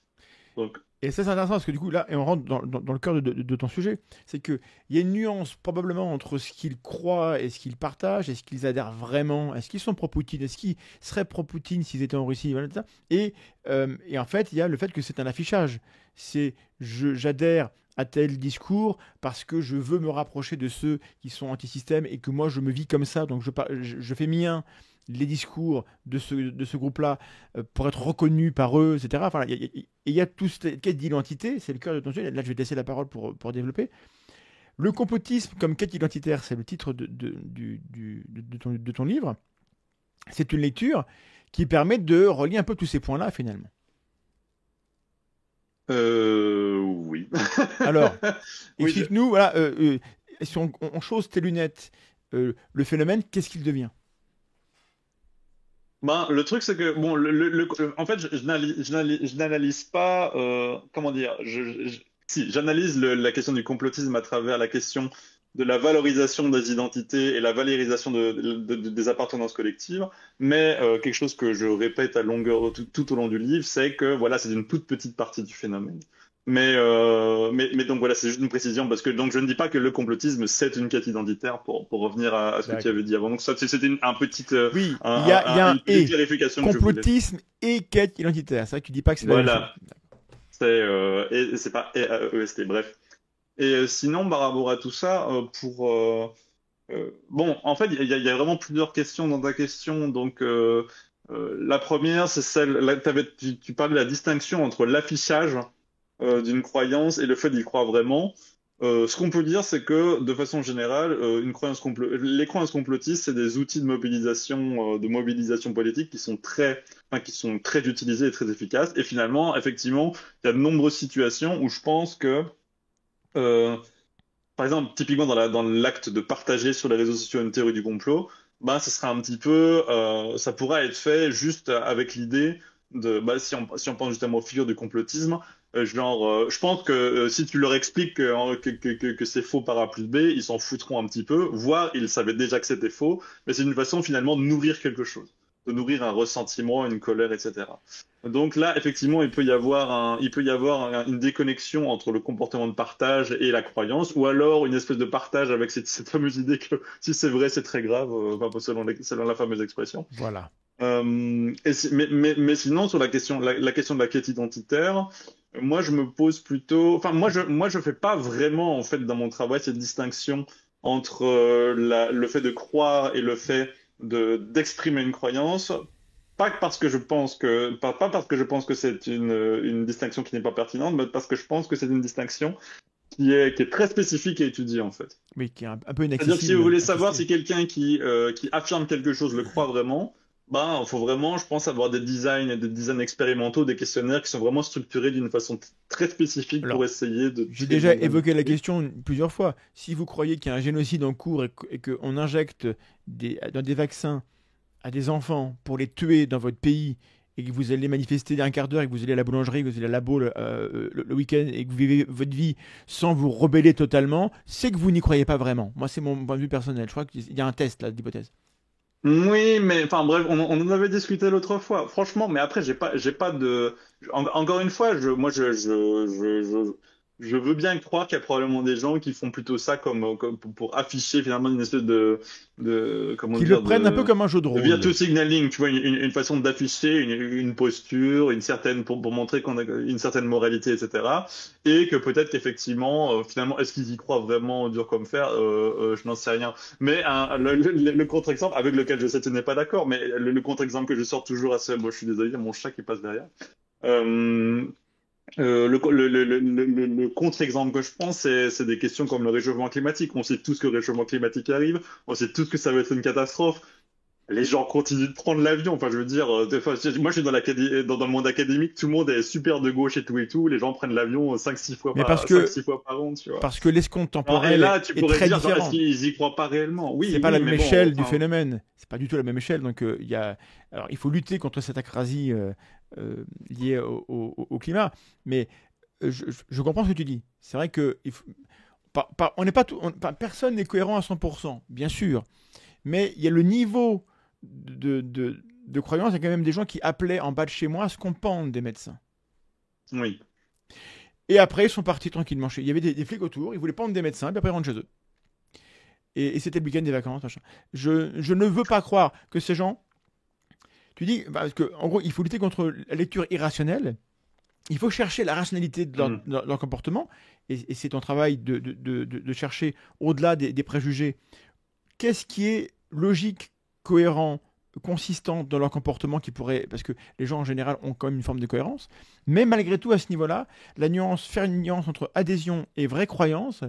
Donc, Et ça, c'est intéressant parce que du coup, là, et on rentre dans le cœur de ton sujet, c'est qu'il y a une nuance probablement entre ce qu'ils croient et ce qu'ils partagent, est-ce qu'ils adhèrent vraiment, est-ce qu'ils sont pro-Poutine, est-ce qu'ils seraient pro-Poutine s'ils étaient en Russie, voilà, tout ça. Et en fait, il y a le fait que c'est un affichage. J'adhère à tel discours parce que je veux me rapprocher de ceux qui sont anti-système et que moi, je me vis comme ça, donc je fais mien les discours de ce groupe-là pour être reconnu par eux, etc. Enfin, il y a tout cette quête d'identité, c'est le cœur de ton sujet. Là, je vais te laisser la parole pour développer. Le complotisme comme quête identitaire, c'est le titre de ton livre. C'est une lecture qui permet de relier un peu tous ces points-là, finalement. oui. Alors, Oui, explique-nous, voilà, si on chausse tes lunettes, le phénomène, qu'est-ce qu'il devient? ben, le truc, c'est que, bon, en fait, je n'analyse pas, comment dire, si, j'analyse la question du complotisme à travers la question de la valorisation des identités et la valorisation des appartenances collectives, mais quelque chose que je répète à longueur, tout au long du livre, c'est que, voilà, c'est une toute petite partie du phénomène. Mais donc voilà, c'est juste une précision parce que donc je ne dis pas que le complotisme c'est une quête identitaire pour revenir à ce que tu D'accord. avais dit avant. Donc ça c'était un petit Oui, il y a un une petite et. clarification que je voulais. Complotisme et quête identitaire. C'est vrai que tu dis pas que c'est la même chose. Voilà, c'est et c'est pas EST. Bref. Et sinon par rapport à tout ça, bon, en fait il y a vraiment plusieurs questions dans ta question. Donc la première c'est celle là, tu parlais de la distinction entre l'affichage d'une croyance et le fait d'y croire vraiment. Ce qu'on peut dire, c'est que de façon générale, les croyances complotistes, c'est des outils de mobilisation politique qui sont très utilisés et très efficaces. Et finalement, effectivement, il y a de nombreuses situations où je pense que, euh, par exemple, typiquement dans l'acte de partager sur les réseaux sociaux une théorie du complot, ben, ce sera un petit peu, ça pourra être fait juste avec l'idée si on pense justement aux figures du complotisme, je pense que si tu leur expliques que c'est faux par A plus B, ils s'en foutront un petit peu, voire ils savaient déjà que c'était faux, mais c'est une façon finalement de nourrir quelque chose, de nourrir un ressentiment, une colère, etc. Donc là, effectivement, il peut y avoir une déconnexion entre le comportement de partage et la croyance, ou alors une espèce de partage avec cette fameuse idée que si c'est vrai, c'est très grave, enfin, selon la fameuse expression. Voilà. Mais sinon, sur la question de la quête identitaire, moi, je me pose plutôt, enfin, moi, je fais pas vraiment, en fait, dans mon travail, cette distinction entre le fait de croire et le fait d'exprimer une croyance. Pas parce que je pense pas parce que je pense que c'est une distinction qui n'est pas pertinente, mais parce que je pense que c'est une distinction qui est très spécifique et étudiée, en fait. Oui, qui est un peu C'est-à-dire que si vous inaccessible voulez à savoir tester. si quelqu'un qui affirme quelque chose le croit vraiment, ben, il faut vraiment, je pense, avoir des designs et des designs expérimentaux, des questionnaires qui sont vraiment structurés d'une façon très spécifique pour Alors, essayer de j'ai trier le déjà bon grain de évoqué la truc. question plusieurs fois. Si vous croyez qu'il y a un génocide en cours et qu'on injecte dans des vaccins à des enfants pour les tuer dans votre pays et que vous allez manifester un quart d'heure et que vous allez à la boulangerie, que vous allez à la boule le week-end et que vous vivez votre vie sans vous rebeller totalement, c'est que vous n'y croyez pas vraiment. Moi, c'est mon point de vue personnel. Je crois qu'il y a un test là d'hypothèse. Oui, mais enfin bref, on en avait discuté l'autre fois. Franchement, mais après, j'ai pas de. Encore une fois, je veux bien croire qu'il y a probablement des gens qui font plutôt ça comme pour afficher finalement une espèce comment Qui le dire, prennent un peu comme un jeu de de rôle. virtue signaling, tu vois, une façon d'afficher une posture, pour montrer qu'on a une certaine moralité, etc. Et que peut-être qu'effectivement, finalement, est-ce qu'ils y croient vraiment dur comme fer? Je n'en sais rien. Mais le contre-exemple avec lequel je sais que tu n'es pas d'accord, mais le contre-exemple que je sors toujours assez, moi je suis désolé, il y a mon chat qui passe derrière. Euh, le contre-exemple que je pense, c'est des questions comme le réchauffement climatique. On sait tous que le réchauffement climatique arrive, on sait tous que ça va être une catastrophe. Les gens continuent de prendre l'avion. Enfin, je veux dire, moi, je suis dans le monde académique, tout le monde est super de gauche et tout. Les gens prennent l'avion Mais parce cinq que, six fois par an, tu vois. parce que l'escompte Non, et temporel là, tu est pourrais très dire, genre, est-ce différent. qu'ils y croient pas réellement? C'est Oui, pas la oui, même mais bon, échelle du enfin, phénomène. C'est pas du tout la même échelle. Donc, alors, il faut lutter contre cette acrasie liée au climat. Mais je comprends ce que tu dis. C'est vrai que on n'est pas personne n'est cohérent à 100%, bien sûr. Mais il y a le niveau de croyance. Il y a quand même des gens qui appelaient en bas de chez moi à ce qu'on pende des médecins. oui. Et après, ils sont partis tranquillement. Il y avait des flics autour. Ils voulaient pendre des médecins. Puis après, ils rentrent chez eux. Et c'était le week-end des vacances, machin. Je ne veux pas croire que ces gens. Tu dis, parce que, en gros, il faut lutter contre la lecture irrationnelle. Il faut chercher la rationalité Hmm. de leur comportement. Et c'est ton travail de chercher, au-delà des préjugés, qu'est-ce qui est logique, cohérent, consistant dans leur comportement qui pourrait. Parce que les gens, en général, ont quand même une forme de cohérence. Mais malgré tout, à ce niveau-là, faire une nuance entre adhésion et vraie croyance,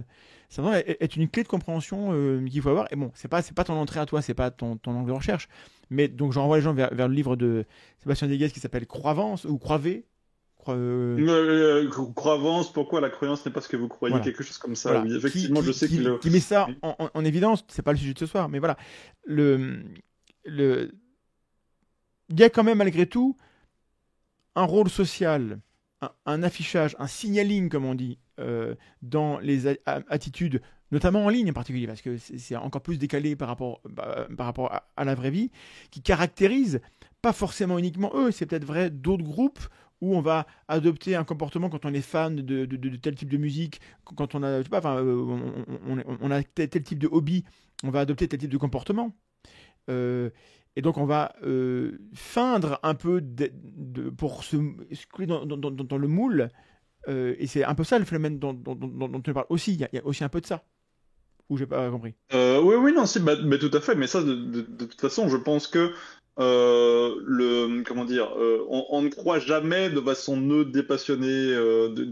ça doit être une clé de compréhension qu'il faut avoir. Et bon, c'est pas ton entrée à toi, c'est pas ton angle de recherche. Mais donc, je renvoie les gens vers le livre de Sébastien Diguez qui s'appelle Croyance ou Croivé. Croyance, pourquoi la croyance n'est pas ce que vous croyez, Voilà. quelque chose comme ça, Voilà. oui. Qui, Effectivement, je qui, sais que qui, qui met ça en évidence. C'est pas le sujet de ce soir, mais voilà. Le, le, il y a quand même malgré tout un rôle social, un affichage, un signaling, comme on dit, dans les attitudes, notamment en ligne en particulier, parce que c'est encore plus décalé par rapport à la vraie vie, qui caractérise pas forcément uniquement eux, c'est peut-être vrai d'autres groupes où on va adopter un comportement quand on est fan de tel type de musique, quand on a, je sais pas, enfin, on a tel type de hobby, on va adopter tel type de comportement. Et donc on va feindre un peu pour se coller dans le moule. Et c'est un peu ça le phénomène dont tu parles aussi. Il y a aussi un peu de ça. Ou j'ai pas compris. Oui, oui, non, si, mais tout à fait. Mais ça, de toute façon, je pense que comment dire, on ne croit jamais de façon neutre, dépassionnée,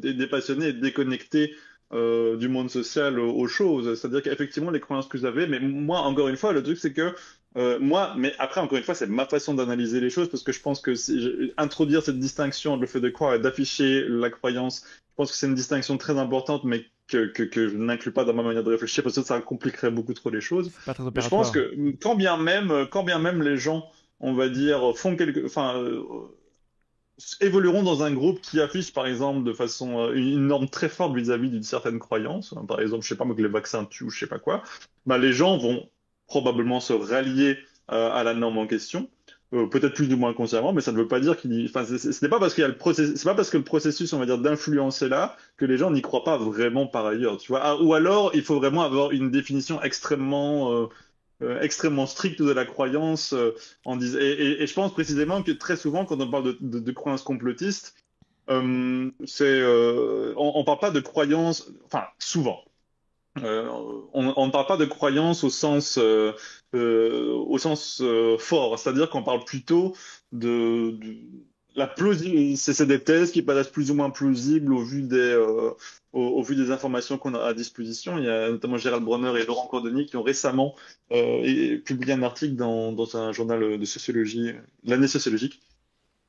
dépassionnée et déconnectée du monde social aux choses. C'est-à-dire qu'effectivement, les croyances que vous avez, mais moi, encore une fois, le truc, c'est que moi, mais après, encore une fois, c'est ma façon d'analyser les choses parce que je pense que introduire cette distinction entre le fait de croire et d'afficher la croyance, je pense que c'est une distinction très importante, mais que je n'inclus pas dans ma manière de réfléchir parce que ça compliquerait beaucoup trop les choses. C'est pas très Mais je pense opératoire. que quand bien même les gens, on va dire, enfin, évolueront dans un groupe qui affiche, par exemple, de façon, une norme très forte vis-à-vis d'une certaine croyance, hein, par exemple, je sais pas moi, que les vaccins tuent ou je sais pas quoi, bah, les gens vont probablement se rallier à la norme en question. Peut-être plus ou moins consciemment, mais ça ne veut pas dire enfin, ce n'est pas parce qu'il y a le processus, c'est pas parce que le processus, on va dire, d'influence est là que les gens n'y croient pas vraiment par ailleurs, tu vois. Ah, ou alors, il faut vraiment avoir une définition extrêmement stricte de la croyance et je pense précisément que très souvent, quand on parle de croyances complotistes, on parle pas de croyances, enfin, souvent. Euh, on ne parle pas de croyance au sens fort, c'est-à-dire qu'on parle plutôt de la plausibilité. C'est des thèses qui paraissent plus ou moins plausibles au vu des informations qu'on a à disposition. Il y a notamment Gérald Bronner et Laurent Cordonnier qui ont récemment publié un article dans un journal de sociologie, l'année sociologique.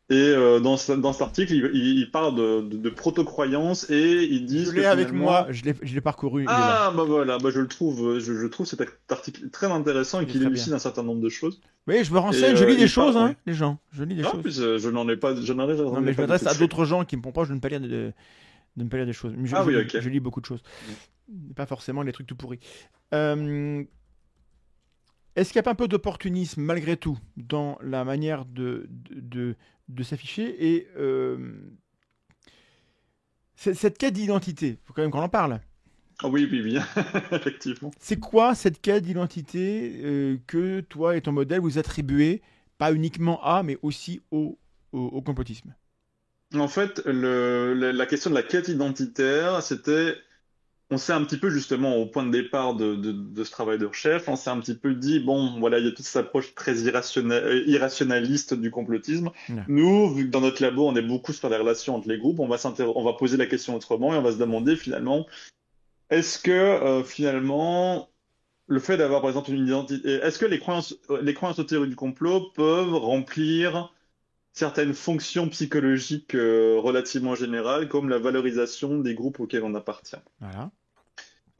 Et dans cet article, il parle de proto-croyances et ils Je disent que l'ai avec moi, finalement, je l'ai parcouru, il est là. ah, bah voilà, bah je trouve cet article très intéressant et Il est qu'il très bien. élucide un certain nombre de choses. Oui, je me Et renseigne, je lis des il choses, parle, hein, ouais. les gens. Je lis des Ah, choses. puis je Non, mais je pas m'adresse beaucoup à fait. d'autres gens qui me proposent de ne pas lire de ne pas lire des choses. Mais Ah oui, ok. je lis beaucoup de choses. Pas forcément les trucs tout pourris. Euh, Est-ce qu'il n'y a pas un peu d'opportunisme malgré tout dans la manière de s'afficher et cette quête d'identité, il faut quand même qu'on en parle. Ah oui, oui, oui, effectivement. C'est quoi cette quête d'identité que toi et ton modèle vous attribuez, pas uniquement à, mais aussi au complotisme? En fait, la question de la quête identitaire, on s'est un petit peu justement au point de départ de ce travail de recherche, on s'est un petit peu dit, bon, voilà, il y a toute cette approche très irrationaliste du complotisme. Ouais. Nous, vu que dans notre labo, on est beaucoup sur les relations entre les groupes, on va poser la question autrement et on va se demander finalement, est-ce que finalement, le fait d'avoir par exemple une identité, est-ce que les croyances aux théories du complot peuvent remplir certaines fonctions psychologiques relativement générales, comme la valorisation des groupes auxquels on appartient? Voilà.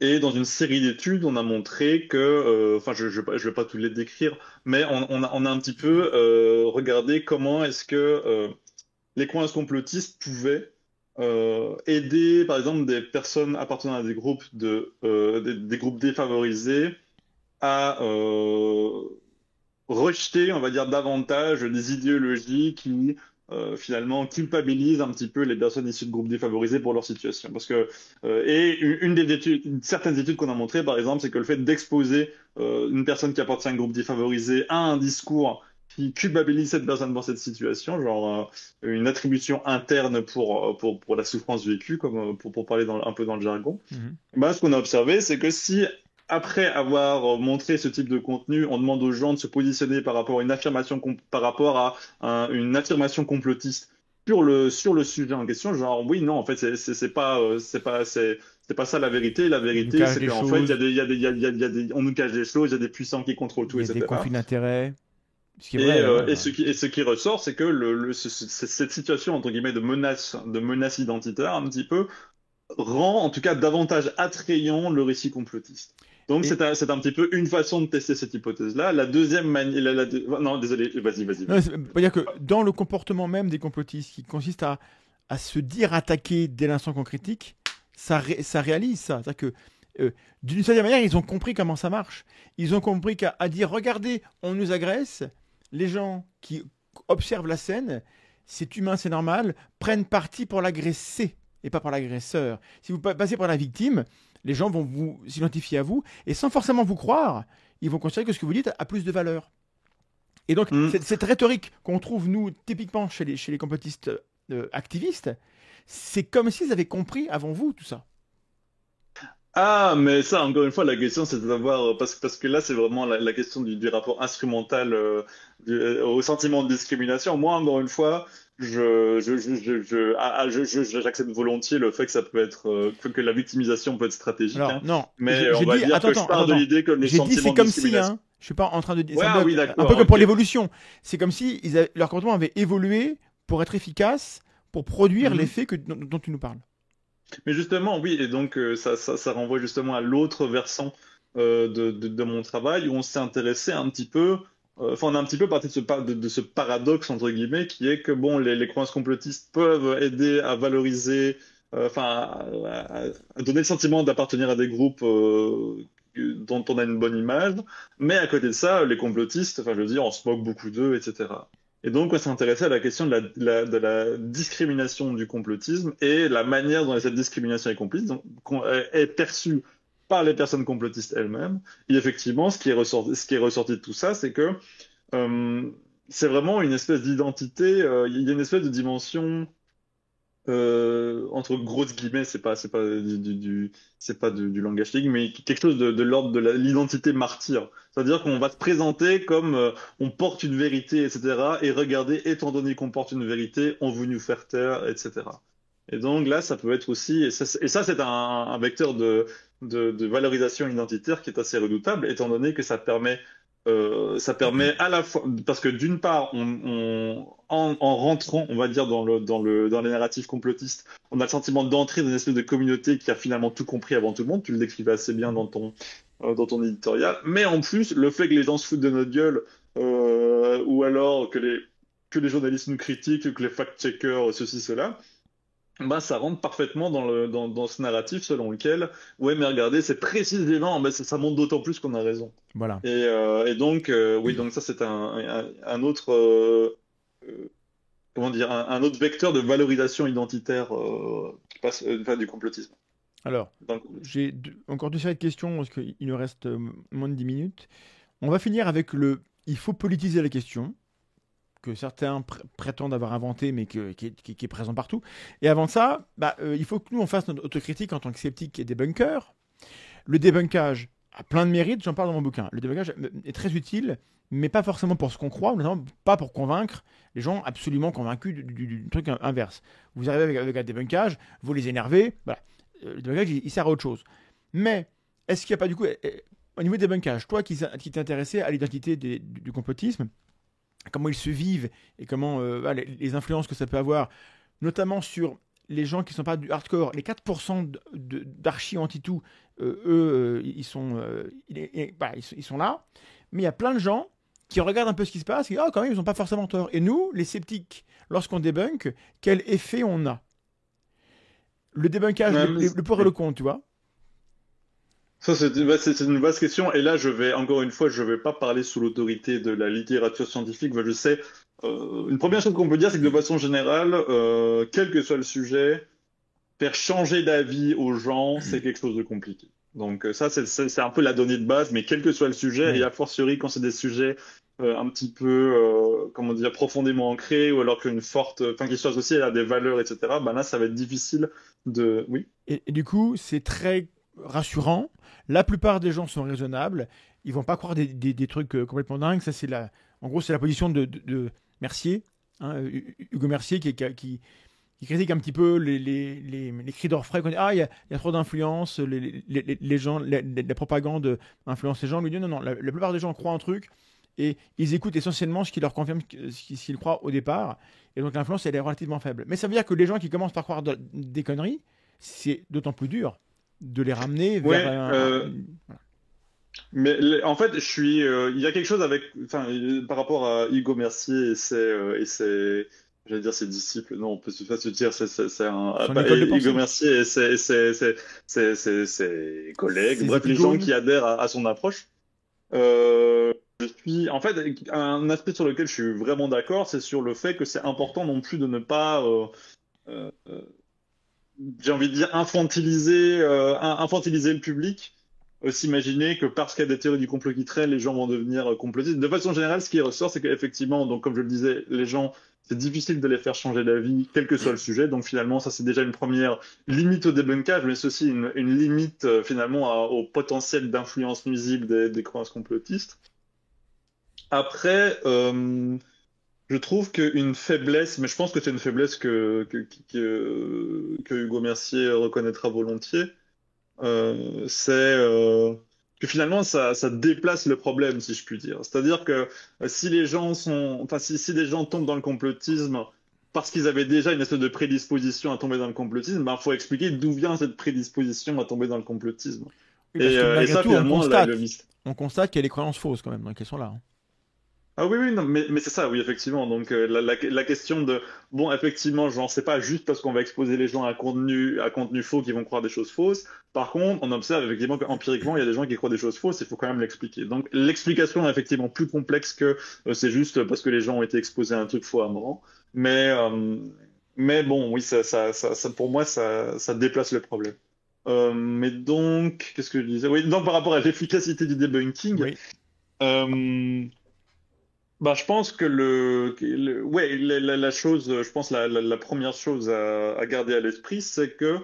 Et dans une série d'études, on a montré que, enfin, je vais pas tout les décrire, mais on a un petit peu regardé comment est-ce que les croyances complotistes pouvaient aider, par exemple, des personnes appartenant à des groupes défavorisés à rejeter, on va dire, davantage des idéologies qui finalement culpabilisent un petit peu les personnes issues de groupes défavorisés pour leur situation. Parce que et certaines études qu'on a montrées, par exemple, c'est que le fait d'exposer une personne qui appartient à un groupe défavorisé à un discours qui culpabilise cette personne dans cette situation, genre une attribution interne pour la souffrance vécue, comme pour parler un peu dans le jargon. Mhm. Bah, ce qu'on a observé, c'est que si après avoir montré ce type de contenu, on demande aux gens de se positionner par rapport à une affirmation, par rapport à une affirmation complotiste sur le sujet en question, genre oui, non, en fait, c'est pas ça la vérité. La Il nous vérité, cache c'est des qu'en fait, il y a choses, des, il y a des, il y a des, on nous cache des choses, il y a des puissants qui contrôlent il tout, y a des etc. conflits d'intérêts. Ce qui est Et, vrai, hein, et ce qui ressort, c'est que cette situation, entre guillemets, de menace identitaire, un petit peu, rend en tout cas davantage attrayant le récit complotiste. Donc Et c'est un petit peu une façon de tester cette hypothèse-là. La deuxième manière... Non, désolé, vas-y, vas-y, non, vas-y. c'est-à-dire que dans le comportement même des complotistes, qui consiste à se dire attaquer dès l'instant qu'on critique, ça réalise ça. C'est-à-dire que d'une certaine manière, ils ont compris comment ça marche. Ils ont compris qu'à dire, regardez, on nous agresse, les gens qui observent la scène c'est humain, c'est normal, prennent parti pour l'agressé et pas pour l'agresseur. Si vous passez pour la victime, les gens vont vous s'identifier à vous et sans forcément vous croire, ils vont considérer que ce que vous dites a plus de valeur. Et donc, Hmm. cette rhétorique qu'on trouve, nous, typiquement chez les complotistes activistes, c'est comme s'ils avaient compris avant vous tout ça. Ah, mais ça, encore une fois, la question, c'est de savoir, parce que là, c'est vraiment la question du rapport instrumental au sentiment de discrimination. Moi, encore une fois, j'accepte volontiers le fait que ça peut être, que la victimisation peut être stratégique, Alors, hein, non, mais on j'ai va dit, dire attends, que je attends, pars de attends. l'idée que le J'ai dit sentiment c'est de comme si, discrimination. hein. Je suis pas en train de dire. Ouais, C'est ah oui, un peu d'accord, comme pour ok. l'évolution. C'est comme si leur comportement avait évolué pour être efficace, pour produire Mhm. l'effet dont tu nous parles. Mais justement, oui, et donc ça renvoie justement à l'autre versant de mon travail où on s'est intéressé un petit peu, enfin on a un petit peu parti de ce paradoxe entre guillemets qui est que bon, les croyances complotistes peuvent aider à valoriser, enfin à donner le sentiment d'appartenir à des groupes dont on a une bonne image, mais à côté de ça, les complotistes, enfin je veux dire, on se moque beaucoup d'eux, etc. Et donc, on s'est intéressé à la question de la discrimination du complotisme et la manière dont cette discrimination est comprise, donc, est perçue par les personnes complotistes elles-mêmes. Et effectivement, ce qui est ressorti de tout ça, c'est que euh, c'est vraiment une espèce d'identité, il y a une espèce de dimension entre grosses guillemets, c'est pas du langage technique, mais quelque chose de l'ordre de l'identité martyr. C'est-à-dire qu'on va se présenter comme on porte une vérité, etc. Et regardez, étant donné qu'on porte une vérité, on veut nous faire taire, etc. Et donc là, ça peut être aussi, et ça c'est un vecteur de valorisation identitaire qui est assez redoutable, étant donné que ça permet à la fois, parce que d'une part, en rentrant, on va dire, dans les narratifs complotistes, on a le sentiment d'entrer dans une espèce de communauté qui a finalement tout compris avant tout le monde. Tu le décrivais assez bien dans ton éditorial. Mais en plus, le fait que les gens se foutent de notre gueule, ou alors que les journalistes nous critiquent, que les fact-checkers, ceci, cela, bah, ça rentre parfaitement dans ce narratif selon lequel, ouais, mais regardez, c'est précisément, bah, ça montre d'autant plus qu'on a raison. Voilà. Et donc, oui, donc ça, c'est un autre, comment dire, un autre vecteur de valorisation identitaire qui passe, enfin, du complotisme. Alors, Dans le complotisme. j'ai encore deux séries de questions parce qu'il nous reste moins de 10 minutes. On va finir avec il faut politiser la question, que certains prétendent avoir inventé, mais qui est présent partout. Et avant ça, il faut que nous, on fasse notre autocritique en tant que sceptique et débunker. Le débunkage a plein de mérites, j'en parle dans mon bouquin. Le débunkage est très utile, mais pas forcément pour ce qu'on croit, notamment pas pour convaincre les gens absolument convaincus du truc inverse. Vous arrivez avec un débunkage, vous les énervez, voilà. Le débunkage, il sert à autre chose. Mais, est-ce qu'il n'y a pas du coup, au niveau des débunkage, toi qui t'es intéressé à l'identité du complotisme, comment ils se vivent et comment les influences que ça peut avoir, notamment sur les gens qui ne sont pas du hardcore, les 4% d'archi anti-tout, ils sont, ils sont là, mais il y a plein de gens qui regardent un peu ce qui se passe et quand même, ils n'ont pas forcément tort. Et nous, les sceptiques, lorsqu'on débunk, quel effet on a? Le débunkage, Ouais, le pour et le contre, tu vois? ça, c'est une vaste question. Et là, encore une fois, je vais pas parler sous l'autorité de la littérature scientifique. Moi, je sais, une première chose qu'on peut dire, c'est que de façon générale, quel que soit le sujet, faire changer d'avis aux gens, c'est quelque chose de compliqué. Donc ça, c'est un peu la donnée de base, mais quel que soit le sujet, et Oui. a fortiori quand c'est des sujets un petit peu, comment dire, profondément ancrés, ou alors enfin, qui sont associés à des valeurs, etc., ben là, ça va être difficile de... Oui. Et du coup, c'est très rassurant. La plupart des gens sont raisonnables. Ils vont pas croire des trucs complètement dingues. Ça, en gros, c'est la position de Mercier, hein, Hugo Mercier, qui critique un petit peu les cris d'orfraie. Il y a trop d'influence, les gens, la propagande influence les gens. Lui dit non, non, la plupart des gens croient un truc et ils écoutent essentiellement ce qui leur confirme ce qu'ils croient au départ. Et donc l'influence, elle est relativement faible. Mais ça veut dire que les gens qui commencent par croire des conneries, c'est d'autant plus dur de les ramener vers Ouais, mais en fait, il y a quelque chose enfin, par rapport à Hugo Mercier j'allais dire ses disciples. Non, on peut pas se dire, c'est son pas- école de Hugo pensée. Mercier et ses collègues, Ses bref, les gens épigones. qui adhèrent à son approche. Euh, En fait, un aspect sur lequel je suis vraiment d'accord, c'est sur le fait que c'est important non plus de ne pas, euh, euh, j'ai envie de dire, infantiliser le public. S'imaginer que parce qu'il y a des théories du complot qui traînent, les gens vont devenir complotistes. De façon générale, ce qui ressort, c'est qu'effectivement, donc comme je le disais, les gens, c'est difficile de les faire changer d'avis, quel que soit le sujet. Donc finalement, ça c'est déjà une première limite au débunkage, mais c'est aussi une limite finalement au potentiel d'influence nuisible des croyances complotistes. Après, je trouve qu'une faiblesse, mais je pense que c'est une faiblesse que Hugo Mercier reconnaîtra volontiers, c'est que finalement ça déplace le problème, si je puis dire. C'est-à-dire que si les gens enfin si des gens tombent dans le complotisme parce qu'ils avaient déjà une espèce de prédisposition à tomber dans le complotisme, ben faut expliquer d'où vient cette prédisposition à tomber dans le complotisme. Oui, parce que Et malgré ça tout, finalement le mystère. on constate qu'il y a des croyances fausses quand même, donc elles sont là. Hein. Ah oui, oui, non, mais c'est ça, oui, effectivement. Donc, la question de, bon, effectivement, genre, c'est pas juste parce qu'on va exposer les gens à contenu faux qu'ils vont croire des choses fausses. Par contre, on observe effectivement qu'empiriquement, il y a des gens qui croient des choses fausses, il faut quand même l'expliquer. Donc, l'explication est effectivement plus complexe que c'est juste parce que les gens ont été exposés à un truc faux à mort. Mais, euh, mais bon, oui, pour moi, ça déplace le problème. Mais donc, qu'est-ce que je disais? Oui, donc par rapport à l'efficacité du debunking, Oui. euh, bah, je pense que ouais, la chose, je pense la première chose à garder à l'esprit, c'est que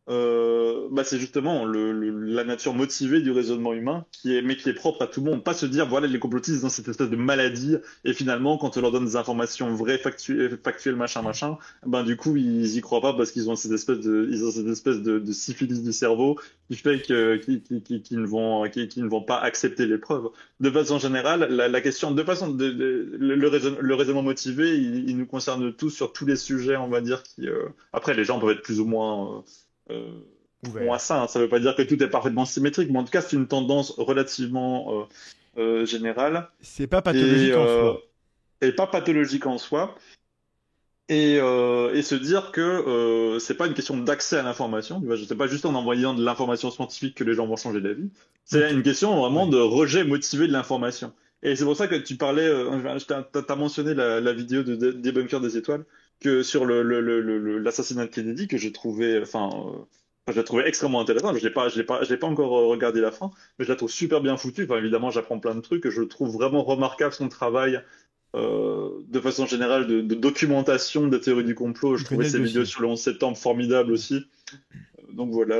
bah, c'est justement la nature motivée du raisonnement humain, mais qui est propre à tout le monde. Pas se dire, voilà, les complotistes dans cette espèce de maladie, et finalement, quand on leur donne des informations vraies, factuelles, machin, machin, ben du coup, ils y croient pas parce qu'ils ont ils ont cette espèce de syphilis du cerveau qui fait qu'ils ne vont pas accepter les preuves. De façon générale, la question, de façon, le raisonnement motivé, il nous concerne tous sur tous les sujets, on va dire, après, les gens peuvent être plus ou moins font à Ouvert. ça. Hein. Ça ne veut pas dire que tout est parfaitement symétrique, mais en tout cas, c'est une tendance relativement générale C'est pas et, pathologique en euh, soi. et pas pathologique en soi. Et se dire que c'est pas une question d'accès à l'information. Tu vois, je sais pas juste en envoyant de l'information scientifique que les gens vont changer d'avis. C'est Donc, une question vraiment ouais. de rejet motivé de l'information. Et c'est pour ça que tu parlais, t'as mentionné la vidéo des bunkers des étoiles, que sur l'assassinat de Kennedy, que j'ai trouvé, je l'ai trouvé extrêmement intéressant. Je l'ai pas encore regardé la fin, mais je la trouve super bien foutue. Enfin, évidemment, j'apprends plein de trucs. Je trouve vraiment remarquable son travail de façon générale de documentation des théories du complot. Je Il trouvais connaît le ces vidéos dossier. sur le 11 septembre formidables Mm. aussi. Donc voilà,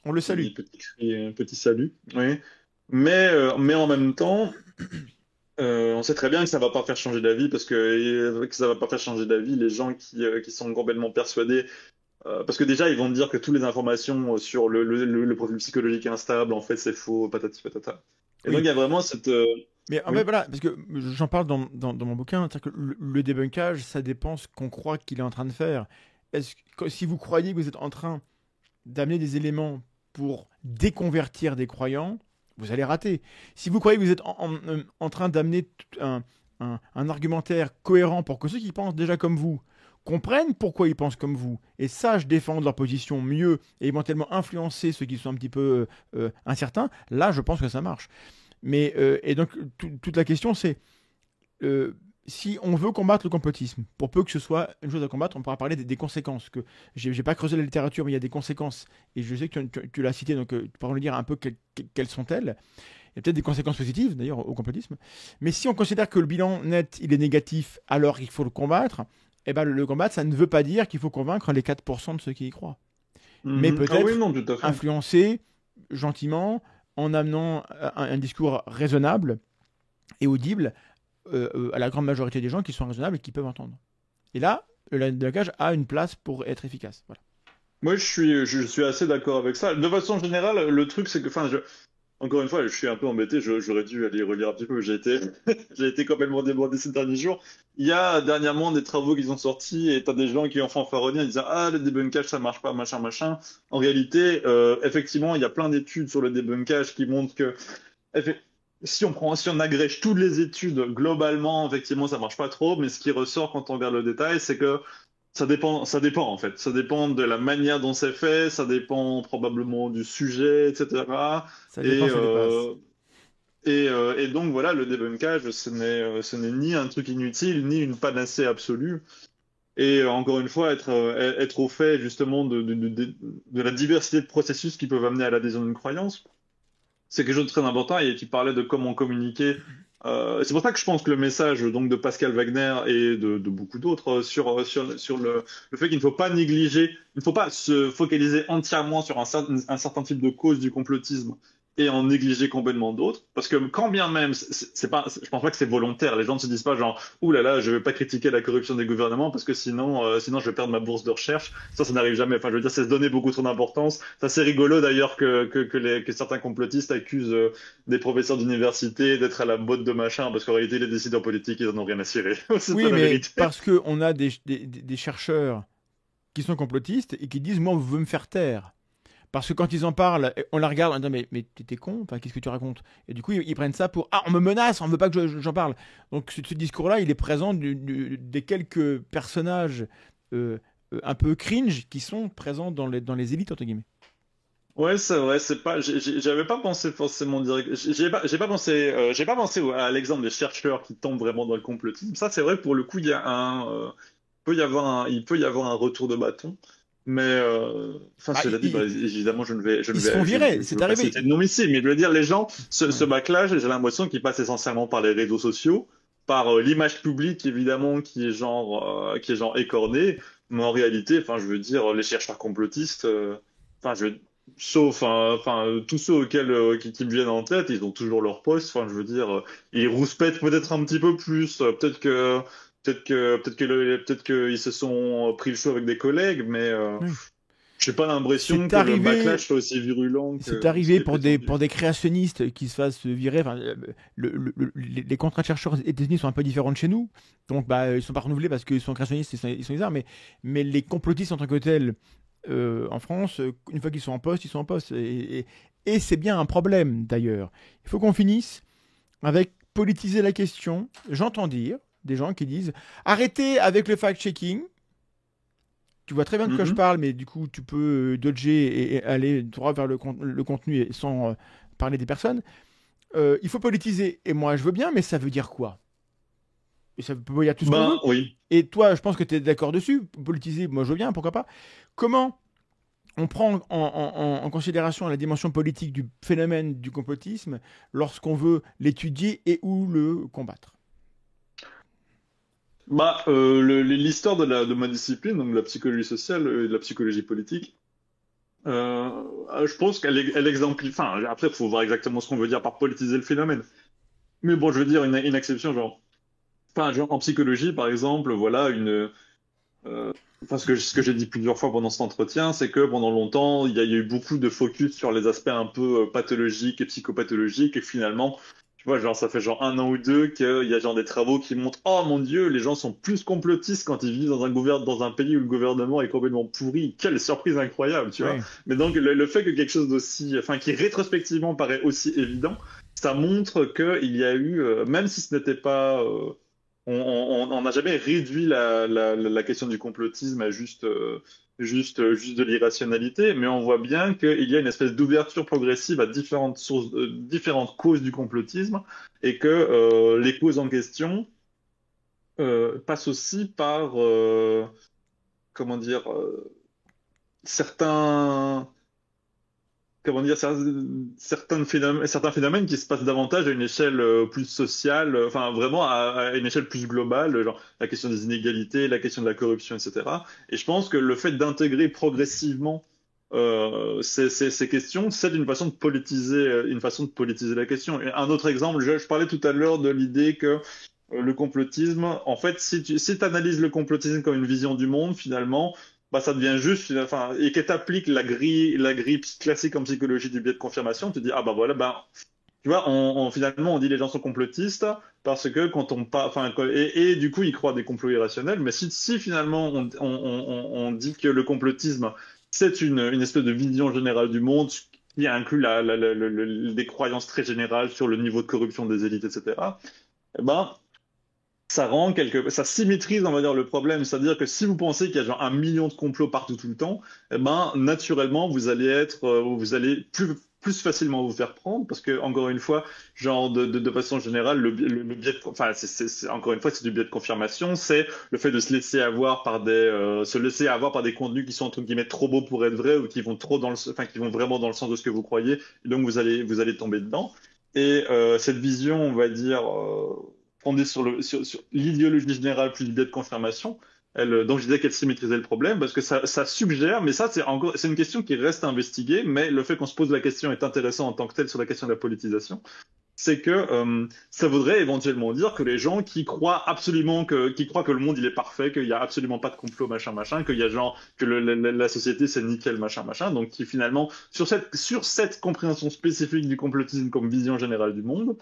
On le salue. petit salut. Oui. Mais en même temps, on sait très bien que ça va pas faire changer d'avis parce que ça va pas faire changer d'avis les gens qui sont complètement persuadés. Parce que déjà, ils vont te dire que toutes les informations sur le profil psychologique instable, en fait, c'est faux, patati patata. Et donc, Oui. il y a vraiment cette... Mais en fait, oui. voilà, parce que j'en parle dans mon bouquin, c'est-à-dire que le débunkage, ça dépend ce qu'on croit qu'il est en train de faire. Si vous croyez que vous êtes en train d'amener des éléments pour déconvertir des croyants, vous allez rater. Si vous croyez que vous êtes en train d'amener un argumentaire cohérent pour que ceux qui pensent déjà comme vous comprennent pourquoi ils pensent comme vous et sachent défendre leur position mieux et éventuellement influencer ceux qui sont un petit peu incertains, là je pense que ça marche. Mais et donc toute la question c'est euh, si on veut combattre le complotisme, pour peu que ce soit une chose à combattre, on pourra parler des conséquences. Que j'ai pas creusé la littérature, mais il y a des conséquences. Et je sais que tu l'as cité, donc tu pourras nous dire un peu quelles sont-elles. Il y a peut-être des conséquences positives, d'ailleurs, au complotisme. Mais si on considère que le bilan net, il est négatif, alors il faut le combattre, eh ben, le combattre, ça ne veut pas dire qu'il faut convaincre les 4% de ceux qui y croient. Mais Mhm. Ah oui, peut-être non, tout à fait. influencer gentiment en amenant un discours raisonnable et audible à la grande majorité des gens qui sont raisonnables et qui peuvent entendre. Et là, le langage a une place pour être efficace. Voilà. Moi, je suis assez d'accord avec ça. De façon générale, le truc, c'est que, encore une fois, je suis un peu embêté. J'aurais dû aller relire un petit peu. J'ai été complètement débordé ces derniers jours. Il y a dernièrement des travaux qui sont sortis et t'as des gens qui ont fanfaronné en disant, ah, le débunkage, ça marche pas, machin, machin. En réalité, effectivement, il y a plein d'études sur le débunkage qui montrent que, effe- si on agrège toutes les études, globalement, effectivement, ça marche pas trop. Mais ce qui ressort quand on regarde le détail, c'est que ça dépend en fait. Ça dépend de la manière dont c'est fait, ça dépend probablement du sujet, etc. Ça Et dépasse, ça dépasse. Et donc voilà, le débunkage, ce n'est ni un truc inutile, ni une panacée absolue. Et encore une fois, être au fait justement de la diversité de processus qui peuvent amener à l'adhésion d'une croyance, c'est quelque chose de très important. Et tu parlais de comment communiquer. C'est pour ça que je pense que le message donc de Pascal Wagner et de beaucoup d'autres sur le fait qu'il ne faut pas négliger, il ne faut pas se focaliser entièrement sur un certain type de cause du complotisme et en négliger complètement d'autres. Parce que quand bien même, c'est pas, je pense pas que c'est volontaire. Les gens ne se disent pas genre, ouh là là, je vais pas critiquer la corruption des gouvernements parce que sinon je vais perdre ma bourse de recherche. Ça n'arrive jamais. Enfin, je veux dire, c'est se donner beaucoup trop d'importance. C'est assez rigolo d'ailleurs que certains complotistes accusent des professeurs d'université d'être à la botte de machin, parce qu'en réalité, les décideurs politiques, ils en ont rien à cirer. C'est ça Oui, la mais vérité. parce qu'on a des chercheurs qui sont complotistes et qui disent, moi, on veut me faire taire. Parce que quand ils en parlent, on la regarde, on dit, mais t'es con, enfin, qu'est-ce que tu racontes? Et du coup, ils prennent ça pour, ah, on me menace, on veut pas que j'en parle. Donc ce discours-là, il est présent des quelques personnages un peu cringe qui sont présents dans les élites, entre guillemets. Ouais, c'est vrai, c'est pas, j'avais pas pensé forcément direct, j'ai pas pensé à l'exemple des chercheurs qui tombent vraiment dans le complotisme. Ça, c'est vrai, pour le coup, il peut y avoir un retour de bâton. Mais, enfin, Bah, cela dit, bah, évidemment, ils se font virer, je c'est veux pas arrivé. citer de nom ici, mais je veux dire, les gens, ce Ouais. backlash, j'ai l'impression qu'il passe essentiellement par les réseaux sociaux, par l'image publique, évidemment, qui est genre écornée, mais en réalité, enfin, je veux dire, les chercheurs complotistes, enfin, sauf, tous ceux qui me viennent en tête, ils ont toujours leur poste, enfin, je veux dire, ils rouspètent peut-être un petit peu plus, peut-être qu'ils se sont pris le choix avec des collègues, mais Oui. j'ai pas l'impression C'est que le arrivé backlash soit aussi virulent C'est que ce arrivé qui est prétendu. pour des créationnistes qui se fassent virer. Enfin, les contrats de chercheurs aux États-Unis sont un peu différents de chez nous. Donc, bah, ils sont pas renouvelés parce qu'ils sont créationnistes, ils sont bizarres. Mais les complotistes en tant que tels, en France, une fois qu'ils sont en poste, ils sont en poste. Et c'est bien un problème, d'ailleurs. Il faut qu'on finisse avec politiser la question. J'entends dire des gens qui disent arrêtez avec le fact-checking. Tu vois très bien de quoi je Mhm. parle, mais du coup, tu peux dodger et aller droit vers le contenu sans parler des personnes. Il faut politiser. Et moi, je veux bien, mais ça veut dire quoi? Et ça peut dire tout ce qu'on Ben veut. oui. Et toi, je pense que tu es d'accord dessus. Politiser, moi, je veux bien, pourquoi pas. Comment on prend en considération la dimension politique du phénomène du complotisme lorsqu'on veut l'étudier et ou le combattre? Bah, l'histoire de ma discipline, donc de la psychologie sociale et de la psychologie politique, je pense elle exemplifie. Enfin, après, il faut voir exactement ce qu'on veut dire par politiser le phénomène. Mais bon, je veux dire une exception, genre. Enfin, genre en psychologie, par exemple, voilà enfin, ce que j'ai dit plusieurs fois pendant cet entretien, c'est que pendant longtemps, il y a eu beaucoup de focus sur les aspects un peu pathologiques et psychopathologiques, et finalement, tu vois, genre, ça fait genre 1 an ou 2 qu'il y a genre des travaux qui montrent, oh mon Dieu, les gens sont plus complotistes quand ils vivent dans un pays où le gouvernement est complètement pourri. Quelle surprise incroyable, tu vois. Oui. Mais donc, le fait que quelque chose d'aussi, enfin, qui rétrospectivement paraît aussi évident, ça montre qu'il y a eu, même si ce n'était pas on n'a jamais réduit la question du complotisme à juste de l'irrationalité, mais on voit bien qu'il y a une espèce d'ouverture progressive à différentes sources, différentes causes du complotisme, et que les causes en question passent aussi par, comment dire, certains comment dire, certains phénomènes qui se passent davantage à une échelle plus sociale, enfin vraiment à une échelle plus globale, genre la question des inégalités, la question de la corruption, etc. Et je pense que le fait d'intégrer progressivement ces questions, c'est une façon de politiser la question. Et un autre exemple, je parlais tout à l'heure de l'idée que le complotisme, en fait, si tu analyses le complotisme comme une vision du monde, finalement, bah, ça devient juste, enfin, et que tu appliques la grille classique en psychologie du biais de confirmation, tu te dis, ah bah voilà, bah, tu vois, finalement, on dit les gens sont complotistes parce que quand on pas, enfin, et du coup, ils croient à des complots irrationnels, mais si finalement on dit que le complotisme, c'est une espèce de vision générale du monde qui inclut des croyances très générales sur le niveau de corruption des élites, etc., eh ben, ça symétrise, on va dire, le problème. C'est-à-dire que si vous pensez qu'il y a genre 1 million de complots partout tout le temps, eh ben, naturellement, vous allez plus facilement vous faire prendre parce que, encore une fois, genre de façon générale, le biais enfin, encore une fois, c'est du biais de confirmation, c'est le fait de se laisser avoir par se laisser avoir par des contenus qui sont entre guillemets trop beaux pour être vrais ou qui vont trop enfin, qui vont vraiment dans le sens de ce que vous croyez, et donc vous allez tomber dedans. Et cette vision, on va dire, fondée sur l'idéologie générale plus le biais de confirmation, donc je disais qu'elle sait maîtriser le problème parce que ça suggère, mais ça c'est une question qui reste à investiguer, mais le fait qu'on se pose la question est intéressant en tant que tel sur la question de la politisation, c'est que ça voudrait éventuellement dire que les gens qui croient qui croient que le monde il est parfait, qu'il y a absolument pas de complot machin machin, qu'il y a genre que la société c'est nickel machin machin, donc qui finalement sur cette compréhension spécifique du complotisme comme vision générale du monde,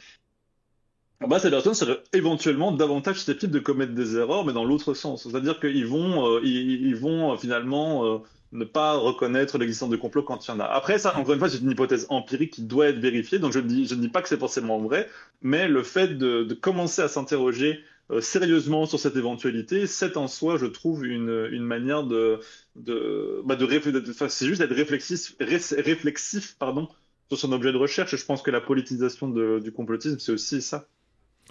bah, ces personnes seraient éventuellement davantage susceptibles de commettre des erreurs, mais dans l'autre sens. C'est-à-dire qu'ils vont, ils vont finalement ne pas reconnaître l'existence de complots quand il y en a. Après, ça, encore une fois, c'est une hypothèse empirique qui doit être vérifiée, donc je ne dis pas que c'est forcément vrai, mais le fait de commencer à s'interroger sérieusement sur cette éventualité, c'est en soi, je trouve, une manière enfin, c'est juste d'être réflexif, pardon, sur son objet de recherche. Et je pense que la politisation du complotisme, c'est aussi ça.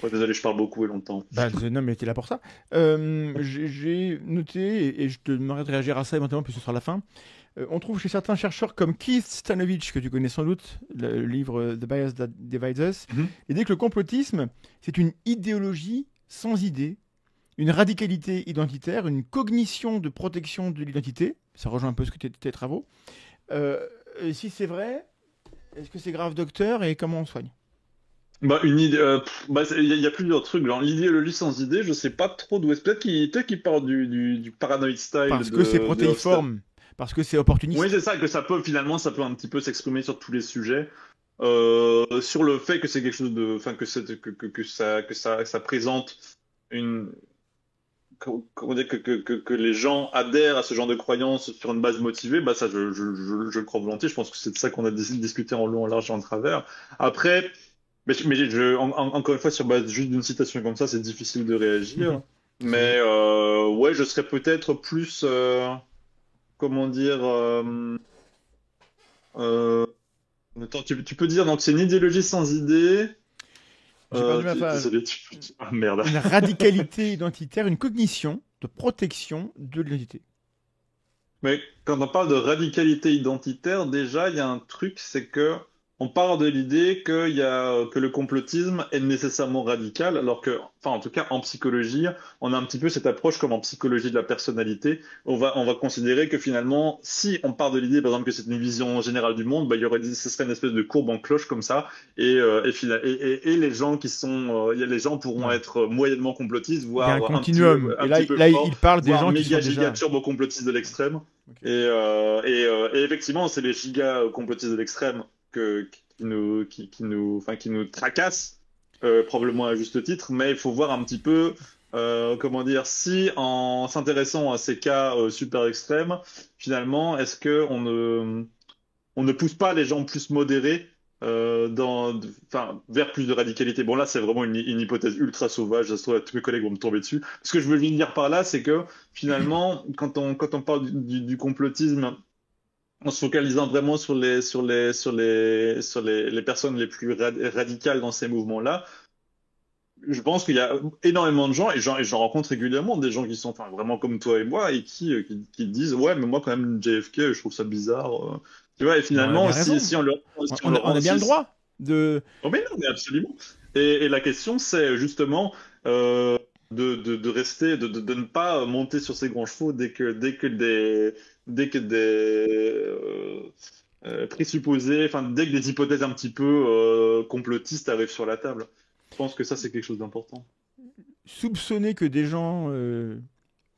Ouais, désolé, je parle beaucoup et longtemps. Non, mais t'es là pour ça. J'ai noté, et je te demanderai de réagir à ça éventuellement, puis ce sera la fin. On trouve chez certains chercheurs comme Keith Stanovich, que tu connais sans doute, le livre The Bias That Divides Us, l'idée que le complotisme, c'est une idéologie sans idée, une radicalité identitaire, une cognition de protection de l'identité. Ça rejoint un peu ce que tes travaux. Si c'est vrai, est-ce que c'est grave, docteur, et comment on soigne? Bah, une idée, il y a plusieurs trucs. Genre, l'idéologie sans idée, je sais pas trop d'où est-ce. Peut-être qu'il part du paranoid style Parce que c'est de Hofstede. protéiforme, parce que c'est opportuniste. Oui, c'est ça, que ça peut un petit peu s'exprimer sur tous les sujets. Sur le fait que c'est quelque chose de, enfin, ça présente une, comment dire, que les gens adhèrent à ce genre de croyances sur une base motivée, bah, ça, je le crois volontiers. Je pense que c'est de ça qu'on a discuté en long, en large et en travers. Après, encore une fois, sur base juste d'une citation comme ça, c'est difficile de réagir. Mais ouais, je serais peut-être plus, comment dire, euh, attends, tu peux dire donc c'est une idéologie sans idée. J'ai perdu ma page. Désolé, ah merde. Une radicalité identitaire, une cognition de protection de l'identité. Mais quand on parle de radicalité identitaire, déjà, il y a un truc, c'est que on part de l'idée que le complotisme est nécessairement radical, alors que, enfin, en tout cas, en psychologie, on a un petit peu cette approche comme en psychologie de la personnalité. On va considérer que finalement, si on part de l'idée, par exemple, que c'est une vision générale du monde, bah, ce serait une espèce de courbe en cloche comme ça, et les gens les gens pourront être moyennement complotistes, Il y a un voire continuum. un Et là, petit peu là fort, il parle des voire gens qui sont méga déjà... giga turbo complotistes de l'extrême. Okay. Et effectivement, c'est les giga complotistes de l'extrême qui nous tracassent, probablement à juste titre, mais il faut voir un petit peu, comment dire, si en s'intéressant à ces cas super extrêmes, finalement, est-ce que on ne pousse pas les gens plus modérés vers plus de radicalité. Bon, là, c'est vraiment une hypothèse ultra sauvage. Ça se trouve, tous mes collègues vont me tomber dessus. Ce que je veux dire par là, c'est que finalement, quand on parle du complotisme, en se focalisant vraiment les personnes les plus radicales dans ces mouvements-là, je pense qu'il y a énormément de gens, et j'en rencontre régulièrement, des gens qui sont enfin, vraiment comme toi et moi, et qui disent, ouais, mais moi, quand même, JFK, je trouve ça bizarre. Tu vois, et finalement, si on leur... on a bien le droit de... Oh, mais non, mais absolument. Et la question, c'est justement de rester, de ne pas monter sur ses grands chevaux dès que des présupposés, enfin, dès que des hypothèses un petit peu complotistes arrivent sur la table. Je pense que ça, c'est quelque chose d'important. Soupçonner que des gens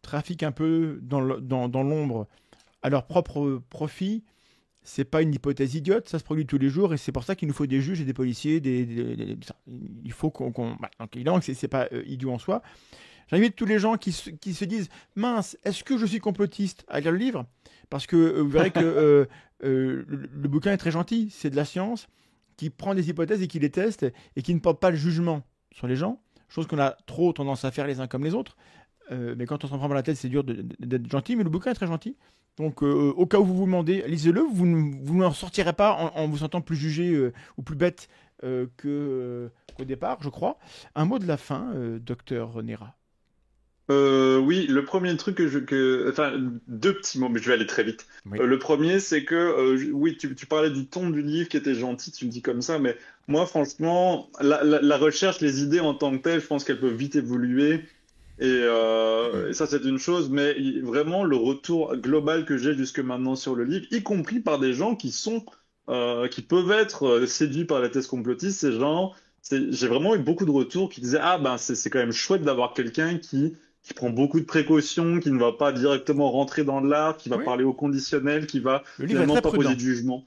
trafiquent un peu dans l'ombre à leur propre profit, c'est pas une hypothèse idiote, ça se produit tous les jours, et c'est pour ça qu'il nous faut des juges et des policiers. Il faut qu'on... donc évidemment que c'est pas idiot en soi. J'invite tous les gens qui se disent « Mince, est-ce que je suis complotiste ?» à lire le livre, parce que vous verrez que le bouquin est très gentil, c'est de la science, qui prend des hypothèses et qui les teste, et qui ne porte pas le jugement sur les gens, chose qu'on a trop tendance à faire les uns comme les autres. mais quand on s'en prend par la tête, c'est dur d'être gentil, mais le bouquin est très gentil. Donc, au cas où vous vous demandez, lisez-le, vous n'en sortirez pas en vous sentant plus jugé ou plus bête qu'au départ, je crois. Un mot de la fin, docteur Nera. Oui, le premier truc enfin, deux petits mots, mais je vais aller très vite. Oui. Le premier, c'est que, oui, tu parlais du ton du livre qui était gentil, tu me dis comme ça, mais moi, franchement, la recherche, les idées en tant que telles, je pense qu'elles peuvent vite évoluer. Et ça, c'est une chose, mais vraiment, le retour global que j'ai jusque maintenant sur le livre, y compris par des gens qui peuvent être séduits par la thèse complotiste, ces gens, j'ai vraiment eu beaucoup de retours qui disaient, ah ben, c'est quand même chouette d'avoir quelqu'un qui prend beaucoup de précautions, qui ne va pas directement rentrer dans l'art, qui va Oui, parler au conditionnel, qui va le livre est finalement très pas poser prudent. de jugement.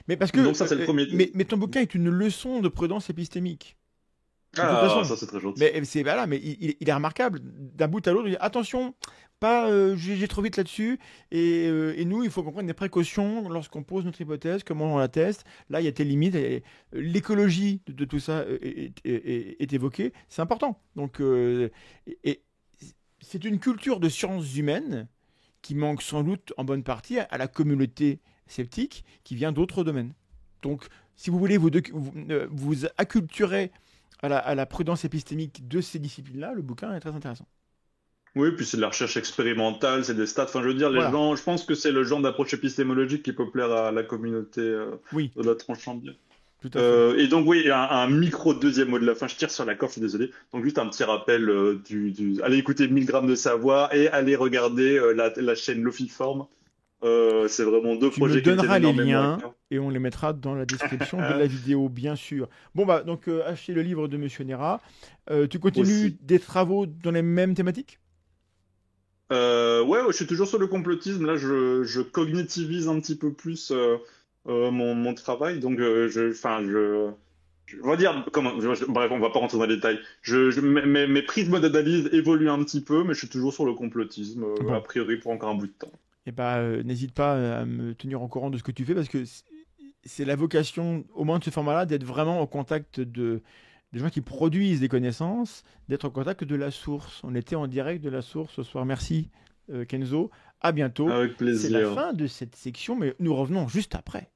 Mais parce que, Donc ça, c'est le premier. mais ton bouquin est une leçon de prudence épistémique. De toute Ah, façon. ça, c'est très gentil. Mais c'est voilà, mais il est remarquable. D'un bout à l'autre, il dit attention, pas juger trop vite là-dessus. Et nous, il faut qu'on prenne des précautions lorsqu'on pose notre hypothèse, comment on la teste. Là, il y a tes limites. Et l'écologie de tout ça est évoquée. C'est important. Donc, et c'est une culture de sciences humaines qui manque sans doute en bonne partie à la communauté sceptique qui vient d'autres domaines. Donc, si vous voulez vous acculturer à la prudence épistémique de ces disciplines-là, le bouquin est très intéressant. Oui, puis c'est de la recherche expérimentale, c'est des stats. Enfin, je veux dire, les Voilà, gens, je pense que c'est le genre d'approche épistémologique qui peut plaire à la communauté oui, de la tranche. tout à fait. Et donc oui, un micro deuxième mot de la fin, je tire sur la corde, je suis désolé. Donc juste un petit rappel allez écouter 1000 grammes de savoir et allez regarder la chaîne Lofiform. C'est vraiment deux Tu me projets qui me tiennent donneras les énormément à liens cœur. et on les mettra dans la description de la vidéo, bien sûr. Bon, bah, donc, achetez le livre de Monsieur Nera. Tu continues Aussi. des travaux dans les mêmes thématiques? Ouais, je suis toujours sur le complotisme. Là, je cognitivise un petit peu plus mon travail. Donc, on va dire, bref, on va pas rentrer dans les détails. Mes prismes d'analyse évoluent un petit peu, mais je suis toujours sur le complotisme, a Bon, priori pour encore un bout de temps. et bah, n'hésite pas à me tenir au courant de ce que tu fais parce que c'est la vocation, au moins de ce format-là, d'être vraiment au contact des gens qui produisent des connaissances, d'être au contact de la source. On était en direct de la source ce soir. Merci, Kenzo. À bientôt. Avec C'est la plaisir. fin de cette section, mais nous revenons juste après.